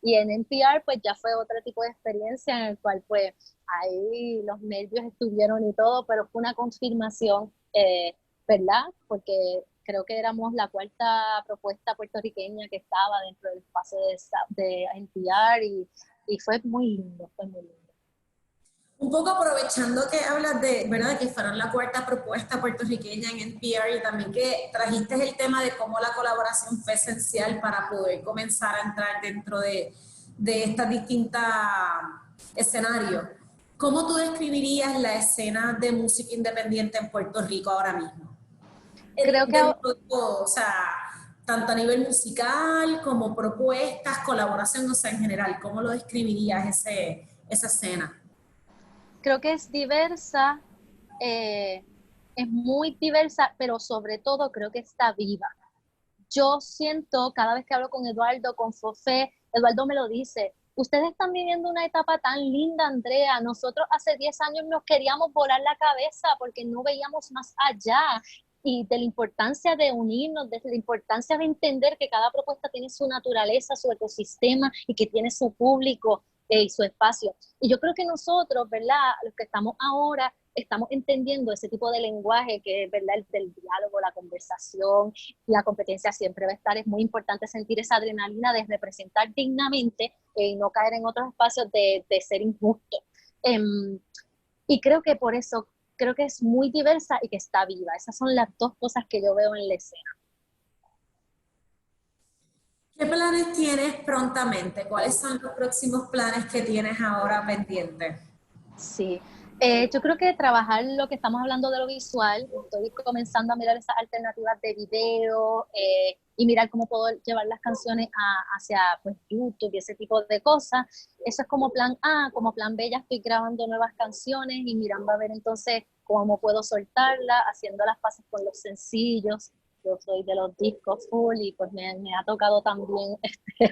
Y en NPR, pues ya fue otro tipo de experiencia en el cual, pues, ahí los nervios estuvieron y todo, pero fue una confirmación, ¿verdad? Porque creo que éramos la 4ª propuesta puertorriqueña que estaba dentro del espacio de NPR y fue muy lindo, fue muy lindo. Un poco aprovechando que hablas de, ¿verdad?, que fueron la 4ª propuesta puertorriqueña en NPR y también que trajiste el tema de cómo la colaboración fue esencial para poder comenzar a entrar dentro de estas distintas escenarios. ¿Cómo tú describirías la escena de música independiente en Puerto Rico ahora mismo? Creo que O sea, tanto a nivel musical como propuestas, colaboración, o sea, en general, ¿cómo lo describirías esa escena? creo que es diversa, es muy diversa, pero sobre todo creo que está viva. Yo siento, cada vez que hablo con Eduardo, con Fofé, Eduardo me lo dice, ustedes están viviendo una etapa tan linda, Andrea, nosotros hace 10 años nos queríamos volar la cabeza porque no veíamos más allá, y de la importancia de unirnos, de la importancia de entender que cada propuesta tiene su naturaleza, su ecosistema y que tiene su público y su espacio. Y yo creo que nosotros, ¿verdad?, los que estamos ahora, estamos entendiendo ese tipo de lenguaje que es, ¿verdad?, el diálogo, la conversación, la competencia siempre va a estar. Es muy importante sentir esa adrenalina de representar dignamente y no caer en otros espacios de ser injusto. Y creo que por eso, creo que es muy diversa y que está viva. Esas son las 2 cosas que yo veo en la escena. ¿Qué planes tienes prontamente? ¿Cuáles son los próximos planes que tienes ahora pendientes? Sí, yo creo que trabajar lo que estamos hablando de lo visual, estoy comenzando a mirar esas alternativas de video y mirar cómo puedo llevar las canciones hacia pues, YouTube y ese tipo de cosas. Eso es como plan A. Como plan B ya estoy grabando nuevas canciones y mirando a ver entonces cómo puedo soltarlas, haciendo las paces con los sencillos. Yo soy de los discos full y pues me ha tocado también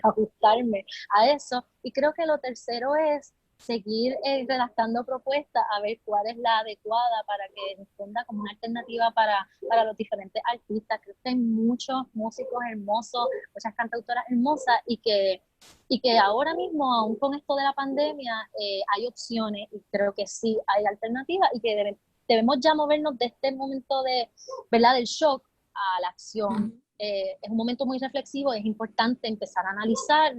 ajustarme a eso. Y creo que lo tercero es seguir redactando propuestas a ver cuál es la adecuada para que responda como una alternativa para los diferentes artistas. Creo que hay muchos músicos hermosos, muchas cantautoras hermosas y que ahora mismo, aún con esto de la pandemia, hay opciones y creo que sí hay alternativas y que debemos ya movernos de este momento de, ¿verdad?, del shock a la acción. Es un momento muy reflexivo, es importante empezar a analizar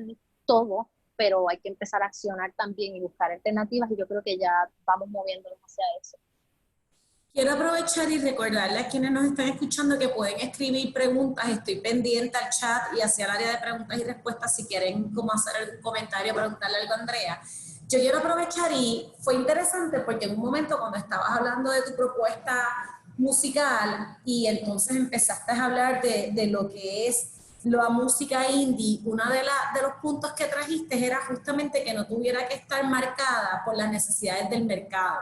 todo, pero hay que empezar a accionar también y buscar alternativas y yo creo que ya vamos moviéndonos hacia eso. Quiero aprovechar y recordarle a quienes nos están escuchando que pueden escribir preguntas. Estoy pendiente al chat y hacia el área de preguntas y respuestas si quieren como hacer algún comentario, preguntarle algo a Andrea. Yo quiero aprovechar y fue interesante porque en un momento cuando estabas hablando de tu propuesta musical y entonces empezaste a hablar de lo que es la música indie, uno de los puntos que trajiste era justamente que no tuviera que estar marcada por las necesidades del mercado.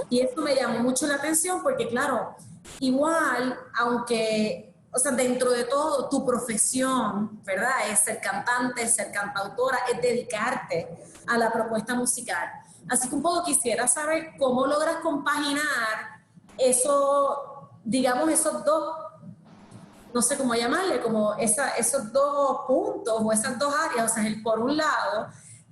Y eso me llamó mucho la atención porque, claro, igual, aunque, o sea, dentro de todo, tu profesión, ¿verdad?, es ser cantante, es ser cantautora, es dedicarte a la propuesta musical. Así que un poco quisiera saber cómo logras compaginar eso, digamos, esos dos, no sé cómo llamarle, como esos 2 puntos o esas 2 áreas, o sea, por un lado,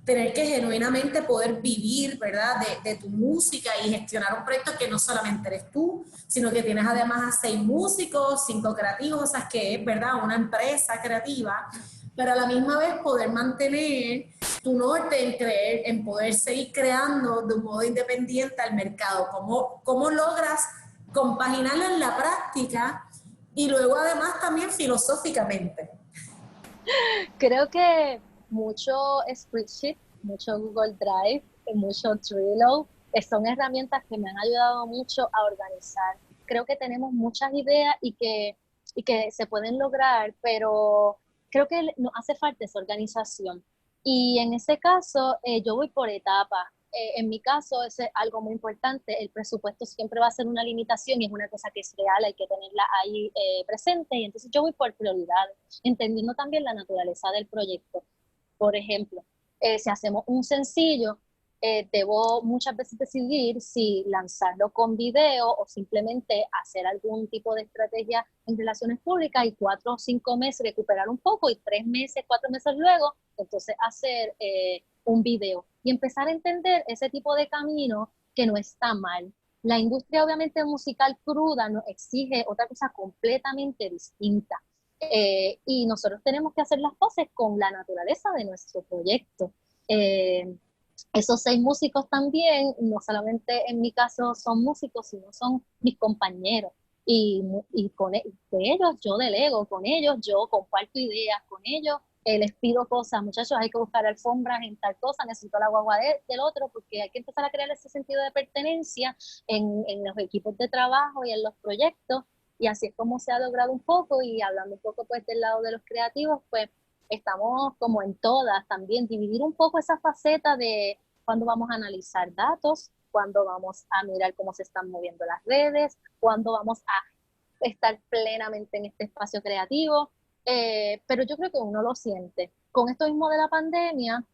tener que genuinamente poder vivir, ¿verdad?, de tu música y gestionar un proyecto que no solamente eres tú, sino que tienes además a 6 músicos, 5 creativos, o sea, que es, ¿verdad?, una empresa creativa, pero a la misma vez poder mantener tu norte en creer, en poder seguir creando de un modo independiente al mercado. ¿Cómo logras compaginarlo en la práctica y luego además también filosóficamente? Creo que mucho Spreadsheet, mucho Google Drive, mucho Trello, son herramientas que me han ayudado mucho a organizar. Creo que tenemos muchas ideas y que se pueden lograr, pero creo que nos hace falta esa organización. Y en ese caso, yo voy por etapas. En mi caso, es algo muy importante. El presupuesto siempre va a ser una limitación y es una cosa que es real, hay que tenerla ahí presente. Y entonces yo voy por prioridades, entendiendo también la naturaleza del proyecto. Por ejemplo, si hacemos un sencillo, debo muchas veces decidir si lanzarlo con video o simplemente hacer algún tipo de estrategia en relaciones públicas y 4 o 5 meses recuperar un poco y 3 meses, 4 meses luego, entonces hacer un video y empezar a entender ese tipo de camino que no está mal. La industria obviamente musical cruda nos exige otra cosa completamente distinta. Y nosotros tenemos que hacer las cosas con la naturaleza de nuestro proyecto. Esos 6 músicos también, no solamente en mi caso son músicos, sino son mis compañeros. Y de ellos yo delego, con ellos yo comparto ideas, con ellos les pido cosas, muchachos, hay que buscar alfombras en tal cosa, necesito la guagua del otro, porque hay que empezar a crear ese sentido de pertenencia en los equipos de trabajo y en los proyectos, y así es como se ha logrado un poco. Y hablando un poco pues del lado de los creativos, pues estamos como en todas también, dividir un poco esa faceta de cuando vamos a analizar datos, cuando vamos a mirar cómo se están moviendo las redes, cuando vamos a estar plenamente en este espacio creativo, pero yo creo que uno lo siente. Con esto mismo de la pandemia,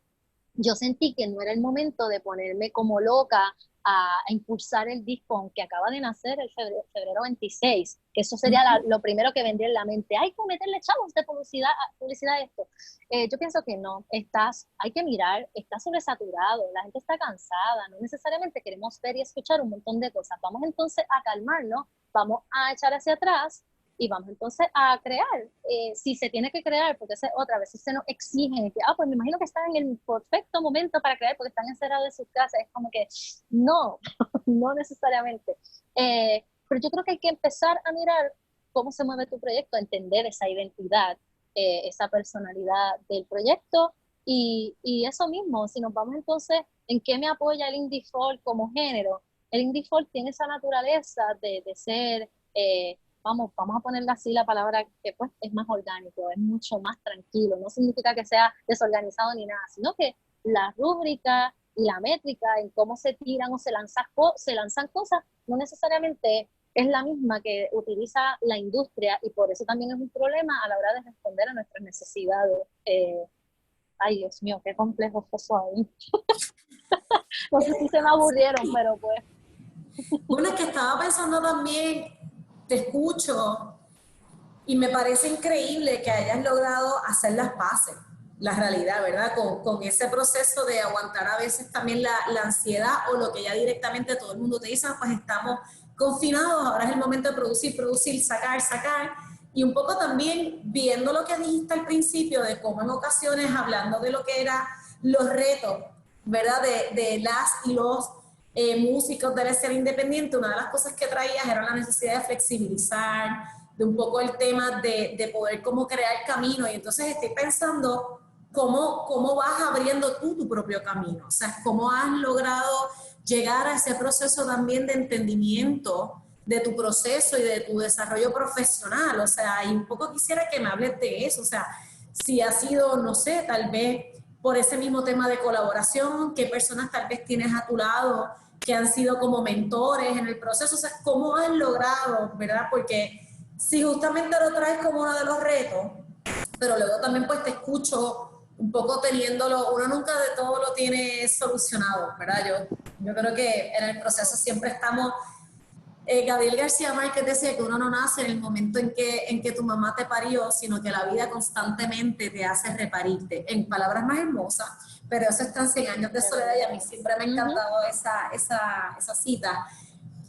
yo sentí que no era el momento de ponerme como loca a impulsar el disco, aunque acaba de nacer el febrero 26, que eso sería lo primero que vendría en la mente. Hay que meterle chavos de publicidad a esto. Yo pienso que no, hay que mirar, está sobresaturado, la gente está cansada, no necesariamente queremos ver y escuchar un montón de cosas. Vamos entonces a calmarnos, vamos a echar hacia atrás y vamos entonces a crear, si se tiene que crear, porque otra vez se nos exigen que, pues me imagino que están en el perfecto momento para crear porque están encerrados en sus casas. Es como que no, no necesariamente. Pero yo creo que hay que empezar a mirar cómo se mueve tu proyecto, entender esa identidad, esa personalidad del proyecto y eso mismo. Si nos vamos entonces, ¿en qué me apoya el indie folk como género? El indie folk tiene esa naturaleza de ser... vamos a ponerle así la palabra, que pues es más orgánico, es mucho más tranquilo, no significa que sea desorganizado ni nada, sino que la rúbrica y la métrica en cómo se tiran o se lanzan cosas no necesariamente es la misma que utiliza la industria, y por eso también es un problema a la hora de responder a nuestras necesidades. Ay, Dios mío, qué complejo fue eso ahí. No sé si se me aburrieron, pero pues... Bueno, es que estaba pensando también, te escucho y me parece increíble que hayas logrado hacer las paces, la realidad, ¿verdad? Con ese proceso de aguantar a veces también la ansiedad o lo que ya directamente todo el mundo te dice, pues estamos confinados, ahora es el momento de producir, sacar. Y un poco también viendo lo que dijiste al principio de cómo en ocasiones, hablando de lo que eran los retos, ¿verdad? De las y los músicos de la escena independiente, una de las cosas que traías era la necesidad de flexibilizar, de un poco el tema de poder como crear camino. Y entonces estoy pensando cómo vas abriendo tú tu propio camino, o sea, cómo has logrado llegar a ese proceso también de entendimiento de tu proceso y de tu desarrollo profesional. O sea, y un poco quisiera que me hables de eso, o sea, si ha sido, no sé, tal vez por ese mismo tema de colaboración, qué personas tal vez tienes a tu lado que han sido como mentores en el proceso, o sea, cómo has logrado, ¿verdad? Porque si justamente lo traes como uno de los retos, pero luego también pues te escucho un poco teniéndolo, uno nunca de todo lo tiene solucionado, ¿verdad? Yo creo que en el proceso siempre estamos Gabriel García Márquez decía que uno no nace en el momento en que tu mamá te parió, sino que la vida constantemente te hace reparirte. En palabras más hermosas, pero eso está en 100 años de soledad y a mí siempre me ha encantado esa cita.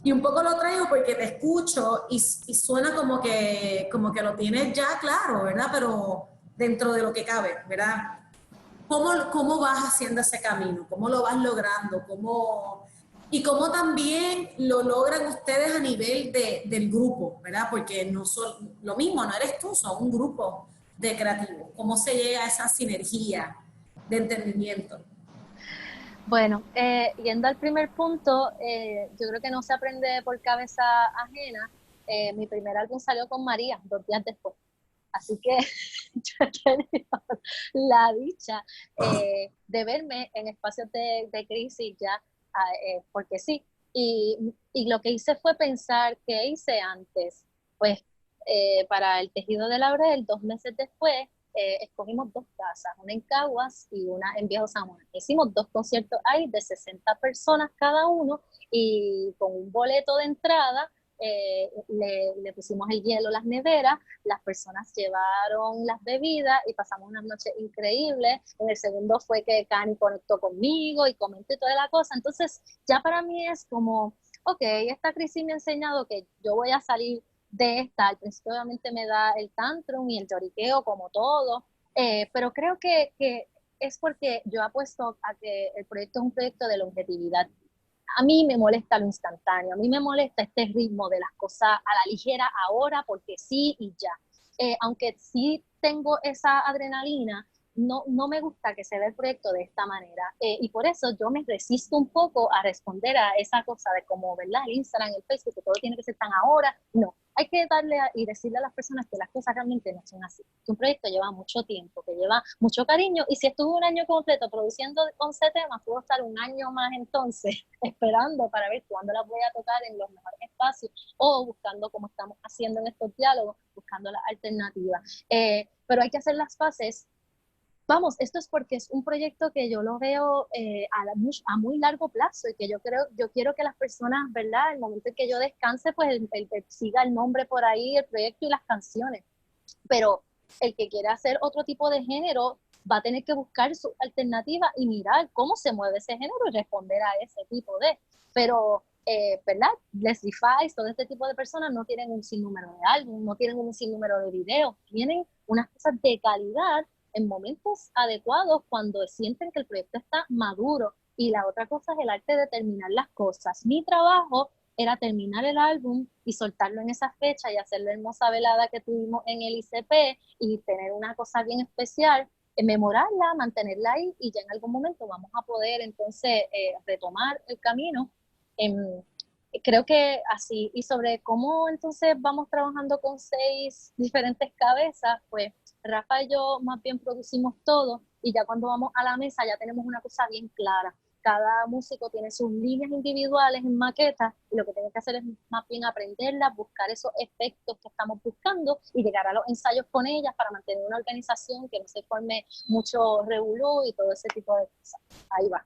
Y un poco lo traigo porque te escucho y suena como que lo tienes ya claro, ¿verdad? Pero dentro de lo que cabe, ¿verdad? ¿Cómo vas haciendo ese camino? ¿Cómo lo vas logrando? Y cómo también lo logran ustedes a nivel del grupo, ¿verdad? Porque no son lo mismo, no eres tú, son un grupo de creativos. ¿Cómo se llega a esa sinergia de entendimiento? Bueno, yendo al primer punto, yo creo que no se aprende por cabeza ajena. Mi primer álbum salió con María 2 días después. Así que yo he tenido la dicha de verme en espacios de crisis ya, porque sí. Y lo que hice fue pensar qué hice antes. Pues para el Tejido de Laurel, 2 meses después, escogimos 2 casas, una en Caguas y una en Viejo San Juan. Hicimos 2 conciertos ahí de 60 personas cada uno y con un boleto de entrada le pusimos el hielo a las neveras, las personas llevaron las bebidas y pasamos una noche increíble. En el segundo fue que Cani conectó conmigo y comenté toda la cosa. Entonces ya para mí es como, ok, esta crisis me ha enseñado que yo voy a salir de esta. Al principio obviamente me da el tantrum y el lloriqueo como todo, pero creo que es porque yo apuesto a que el proyecto es un proyecto de longevidad. A mí me molesta lo instantáneo, a mí me molesta este ritmo de las cosas a la ligera ahora porque sí y ya. Aunque sí tengo esa adrenalina, no me gusta que se vea el proyecto de esta manera. Y por eso yo me resisto un poco a responder a esa cosa de como, ¿verdad? El Instagram, el Facebook, que todo tiene que ser tan ahora. No, hay que darle y decirle a las personas que las cosas realmente no son así. Que un proyecto lleva mucho tiempo, que lleva mucho cariño. Y si estuve un año completo produciendo 11 temas, puedo estar un año más entonces esperando para ver cuándo las voy a tocar en los mejores espacios o buscando, como estamos haciendo en estos diálogos, buscando las alternativas. Pero hay que hacer las fases. Vamos, esto es porque es un proyecto que yo lo veo a muy largo plazo y que yo quiero que las personas, ¿verdad? El momento en que yo descanse, pues siga el nombre por ahí, el proyecto y las canciones. Pero el que quiera hacer otro tipo de género va a tener que buscar su alternativa y mirar cómo se mueve ese género y responder a ese tipo de. Pero, ¿verdad? Leslie Fice, todo este tipo de personas no tienen un sinnúmero de álbum, no tienen un sinnúmero de videos, tienen unas cosas de calidad en momentos adecuados cuando sienten que el proyecto está maduro. Y la otra cosa es el arte de terminar las cosas. Mi trabajo era terminar el álbum y soltarlo en esa fecha y hacer la hermosa velada que tuvimos en el ICP y tener una cosa bien especial, memorarla, mantenerla ahí y ya en algún momento vamos a poder entonces retomar el camino. Creo que así, y sobre cómo entonces vamos trabajando con 6 diferentes cabezas, pues Rafa y yo más bien producimos todo y ya cuando vamos a la mesa ya tenemos una cosa bien clara. Cada músico tiene sus líneas individuales en maquetas y lo que tiene que hacer es más bien aprenderlas, buscar esos efectos que estamos buscando y llegar a los ensayos con ellas para mantener una organización que no se forme mucho revolú y todo ese tipo de cosas. Ahí va.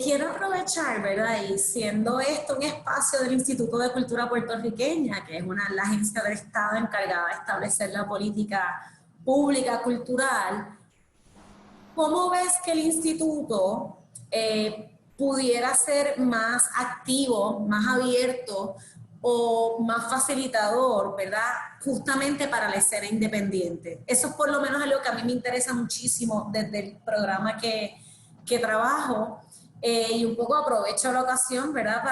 Quiero aprovechar, ¿verdad? Y siendo esto un espacio del Instituto de Cultura Puertorriqueña, que es la agencia del Estado encargada de establecer la política pública cultural, ¿cómo ves que el instituto pudiera ser más activo, más abierto o más facilitador, ¿verdad? Justamente para la escena independiente. Eso es por lo menos algo que a mí me interesa muchísimo desde el programa que trabajo. Y un poco aprovecho la ocasión, ¿verdad?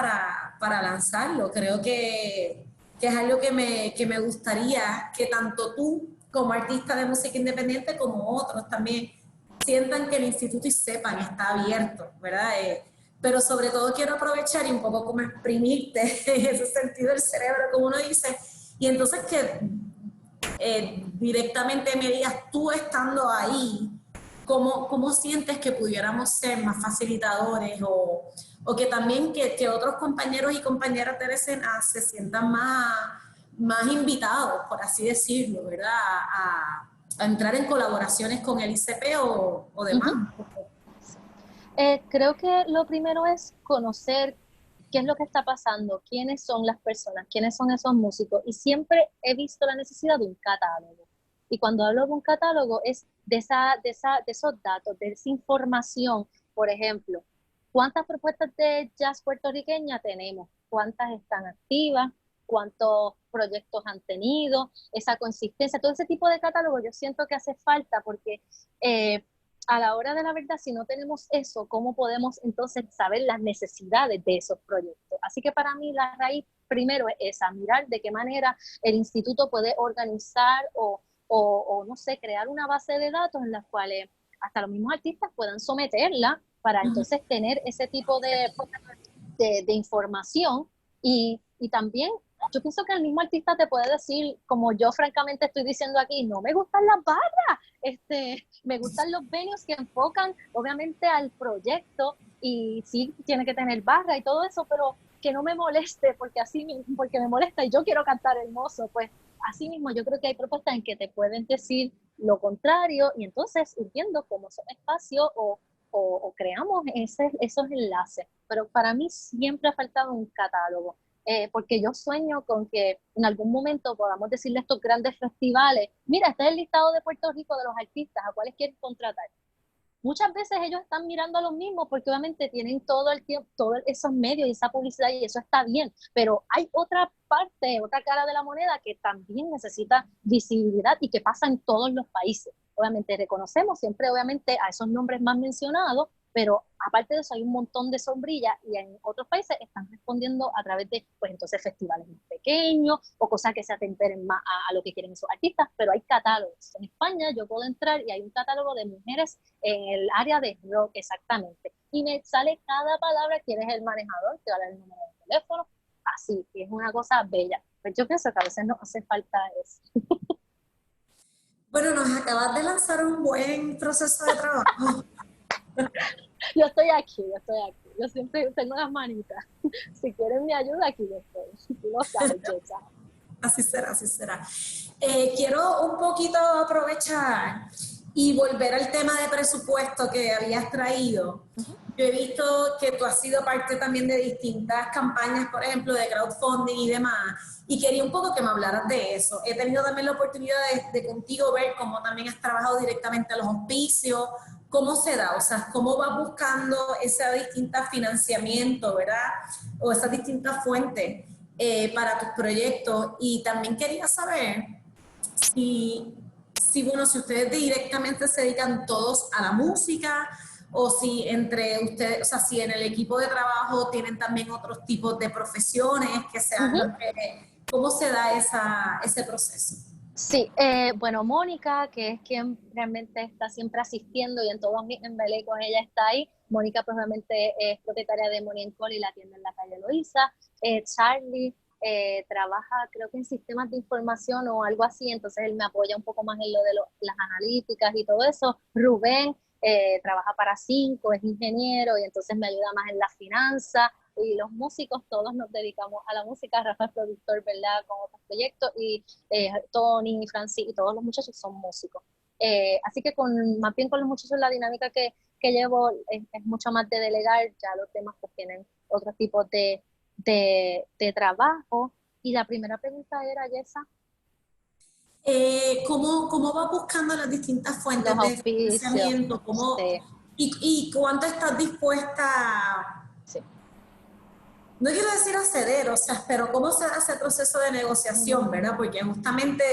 Para lanzarlo. Creo que es algo que me gustaría que tanto tú como artista de música independiente como otros también sientan que el instituto y sepan está abierto, ¿verdad? Pero sobre todo quiero aprovechar y un poco como exprimirte en ese sentido el cerebro, como uno dice, y entonces que directamente me digas tú estando ahí, ¿cómo sientes que pudiéramos ser más facilitadores o que también que otros compañeros y compañeras de escena se sientan más invitados, por así decirlo, ¿verdad? A entrar en colaboraciones con el ICP o demás. Creo que lo primero es conocer qué es lo que está pasando, quiénes son las personas, quiénes son esos músicos, y siempre he visto la necesidad de un catálogo. Y cuando hablo de un catálogo es de esos datos, de esa información. Por ejemplo, ¿cuántas propuestas de jazz puertorriqueña tenemos? ¿Cuántas están activas? ¿Cuántos proyectos han tenido? Esa consistencia, todo ese tipo de catálogo yo siento que hace falta porque a la hora de la verdad, si no tenemos eso, ¿cómo podemos entonces saber las necesidades de esos proyectos? Así que para mí la raíz primero es esa, mirar de qué manera el instituto puede organizar o no sé, crear una base de datos en las cuales hasta los mismos artistas puedan someterla para entonces tener ese tipo de información y también yo pienso que el mismo artista te puede decir, como yo francamente estoy diciendo aquí, no me gustan las barras, me gustan los venues que enfocan obviamente al proyecto y sí tiene que tener barra y todo eso, pero que no me moleste porque me molesta y yo quiero cantar hermoso, pues así mismo yo creo que hay propuestas en que te pueden decir lo contrario y entonces ir viendo cómo son espacios o creamos esos enlaces. Pero para mí siempre ha faltado un catálogo, porque yo sueño con que en algún momento podamos decirle a estos grandes festivales, mira, este es el listado de Puerto Rico de los artistas a cuáles quieren contratar. Muchas veces ellos están mirando a los mismos porque obviamente tienen todo el tiempo, todos esos medios y esa publicidad y eso está bien, pero hay otra parte, otra cara de la moneda que también necesita visibilidad y que pasa en todos los países. Obviamente reconocemos siempre obviamente a esos nombres más mencionados, pero aparte de eso hay un montón de sombrillas y en otros países están respondiendo a través de, pues entonces festivales más pequeños o cosas que se atemperen más a lo que quieren esos artistas, pero hay catálogos. En España yo puedo entrar y hay un catálogo de mujeres en el área de rock exactamente. Y me sale cada palabra, quién es el manejador, te va a dar el número de teléfono, así, y es una cosa bella. Pues yo pienso que a veces nos hace falta eso. Bueno, nos acabas de lanzar un buen proceso de trabajo. Yo estoy aquí. Yo siempre tengo las manitas. Si quieren mi ayuda, aquí yo estoy. Tú lo sabes, Jessa. Así será, así será. Quiero un poquito aprovechar y volver al tema de presupuesto que habías traído. Yo he visto que tú has sido parte también de distintas campañas, por ejemplo, de crowdfunding y demás, y quería un poco que me hablaras de eso. He tenido también la oportunidad de contigo ver cómo también has trabajado directamente a los auspicios, cómo se da, o sea, cómo vas buscando ese distinto financiamiento, ¿verdad? O esas distintas fuentes para tus proyectos. Y también quería saber bueno, si ustedes directamente se dedican todos a la música o si entre ustedes, o sea, si en el equipo de trabajo tienen también otros tipos de profesiones que sean, ¿cómo se da ese proceso? Sí, bueno, Mónica, que es quien realmente está siempre asistiendo y en todos mis embelecos ella está ahí. Mónica probablemente es propietaria de Money & Call y la tienda en la calle Loíza. Charlie trabaja creo que en sistemas de información o algo así, entonces él me apoya un poco más en lo de las analíticas y todo eso. Rubén trabaja para Cinco, es ingeniero y entonces me ayuda más en la finanza. Y los músicos todos nos dedicamos a la música. Rafa es productor, ¿verdad?, con otros proyectos y Tony, Francis y todos los muchachos son músicos. Así que más bien con los muchachos la dinámica que llevo es mucho más de delegar, ya los temas pues tienen otros tipos de trabajo. Y la primera pregunta era, Yesa. ¿Cómo vas buscando las distintas fuentes Los de auspicios. financiamiento? Sí. ¿Y cuánto estás dispuesta? Sí. No quiero decir a ceder, o sea, pero cómo se hace el proceso de negociación, ¿verdad? Porque justamente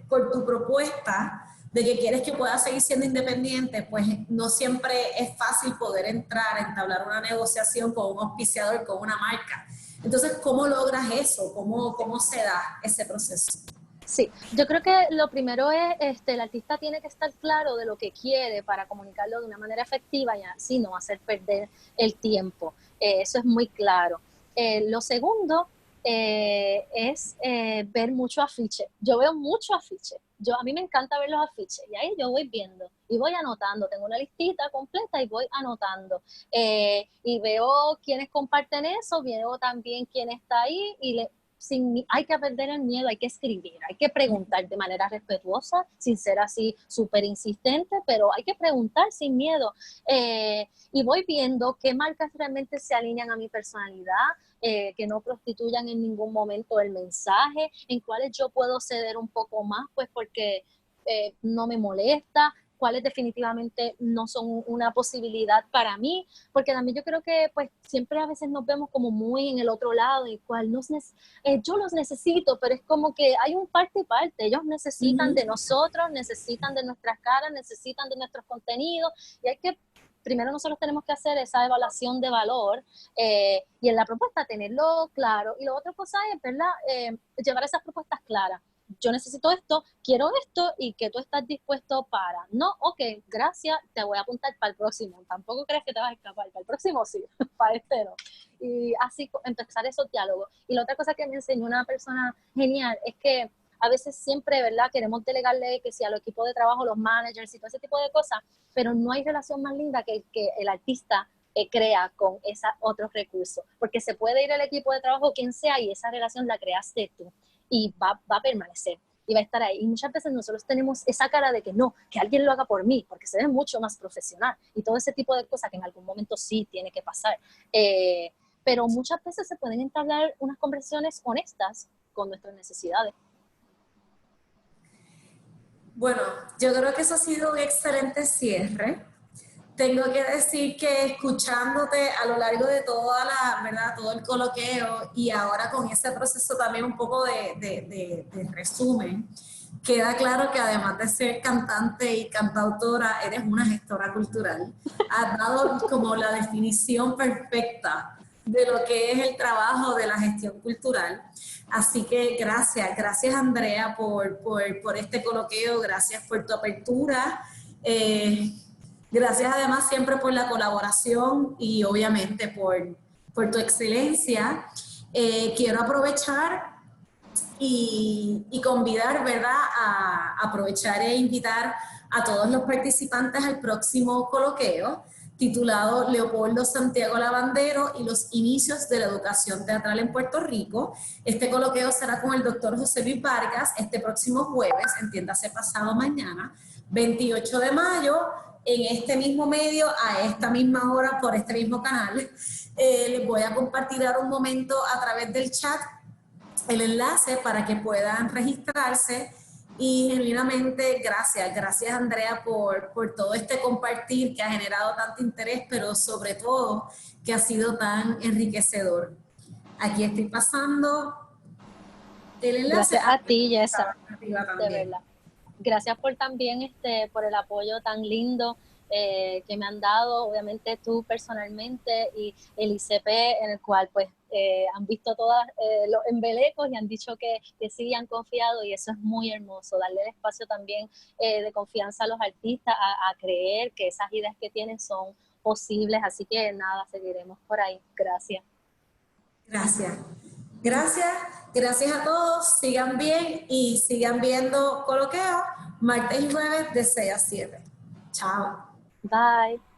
por tu propuesta de que quieres que pueda seguir siendo independiente, pues no siempre es fácil poder entrar, entablar una negociación con un auspiciador, con una marca. Entonces, ¿cómo logras eso? ¿Cómo se da ese proceso? Sí, yo creo que lo primero es, el artista tiene que estar claro de lo que quiere para comunicarlo de una manera efectiva y así no hacer perder el tiempo. Eso es muy claro. Lo segundo es ver mucho afiche. Yo veo mucho afiche. A mí me encanta ver los afiches y ahí yo voy viendo y voy anotando. Tengo una listita completa y voy anotando. Y veo quiénes comparten eso, veo también quién está ahí y hay que perder el miedo, hay que escribir, hay que preguntar de manera respetuosa, sin ser así súper insistente, pero hay que preguntar sin miedo. Y voy viendo qué marcas realmente se alinean a mi personalidad, que no prostituyan en ningún momento el mensaje, en cuáles yo puedo ceder un poco más, pues porque no me molesta, cuáles definitivamente no son una posibilidad para mí, porque también yo creo que pues siempre a veces nos vemos como muy en el otro lado, en el cual yo los necesito, pero es como que hay un parte y parte, ellos necesitan de nosotros, necesitan de nuestras caras, necesitan de nuestros contenidos, y hay que, primero nosotros tenemos que hacer esa evaluación de valor y en la propuesta tenerlo claro, y la otra cosa es, ¿verdad? Llevar esas propuestas claras. Yo necesito esto, quiero esto y que tú estás dispuesto para. No, ok, gracias, te voy a apuntar para el próximo. Tampoco crees que te vas a escapar. Para el próximo sí, para este no. Y así empezar esos diálogos. Y la otra cosa que me enseñó una persona genial es que a veces siempre, ¿verdad? Queremos delegarle que si a los equipos de trabajo, los managers y todo ese tipo de cosas, pero no hay relación más linda que el artista crea con esos otros recursos. Porque se puede ir el equipo de trabajo, quien sea, y esa relación la creaste tú. Y va a permanecer y va a estar ahí. Y muchas veces nosotros tenemos esa cara de que no, que alguien lo haga por mí, porque se ve mucho más profesional y todo ese tipo de cosas que en algún momento sí tiene que pasar. Pero muchas veces se pueden entablar unas conversaciones honestas con nuestras necesidades. Bueno, yo creo que eso ha sido un excelente cierre. Tengo que decir que escuchándote a lo largo de toda ¿verdad? Todo el coloqueo y ahora con ese proceso también un poco de resumen, queda claro que además de ser cantante y cantautora, eres una gestora cultural. Has dado como la definición perfecta de lo que es el trabajo de la gestión cultural. Así que gracias Andrea por este coloqueo, gracias por tu apertura. Gracias además siempre por la colaboración y obviamente por tu excelencia. Quiero aprovechar y convidar, ¿verdad?, a aprovechar e invitar a todos los participantes al próximo coloqueo titulado Leopoldo Santiago Lavandero y los inicios de la educación teatral en Puerto Rico. Este coloqueo será con el doctor José Luis Vargas este próximo jueves, entiéndase pasado mañana, 28 de mayo, en este mismo medio, a esta misma hora, por este mismo canal. Les voy a compartir ahora un momento a través del chat el enlace para que puedan registrarse y genuinamente gracias Andrea por todo este compartir que ha generado tanto interés, pero sobre todo que ha sido tan enriquecedor. Aquí estoy pasando el enlace. Gracias a ti, Yesa, de verdad. Gracias por también por el apoyo tan lindo que me han dado, obviamente tú personalmente y el ICP, en el cual pues han visto todos los embelecos y han dicho que sí han confiado, y eso es muy hermoso, darle el espacio también de confianza a los artistas, a creer que esas ideas que tienen son posibles, así que nada, seguiremos por ahí. Gracias. Gracias a todos, sigan bien y sigan viendo coloqueo martes y jueves de 6 a 7. Chao. Bye.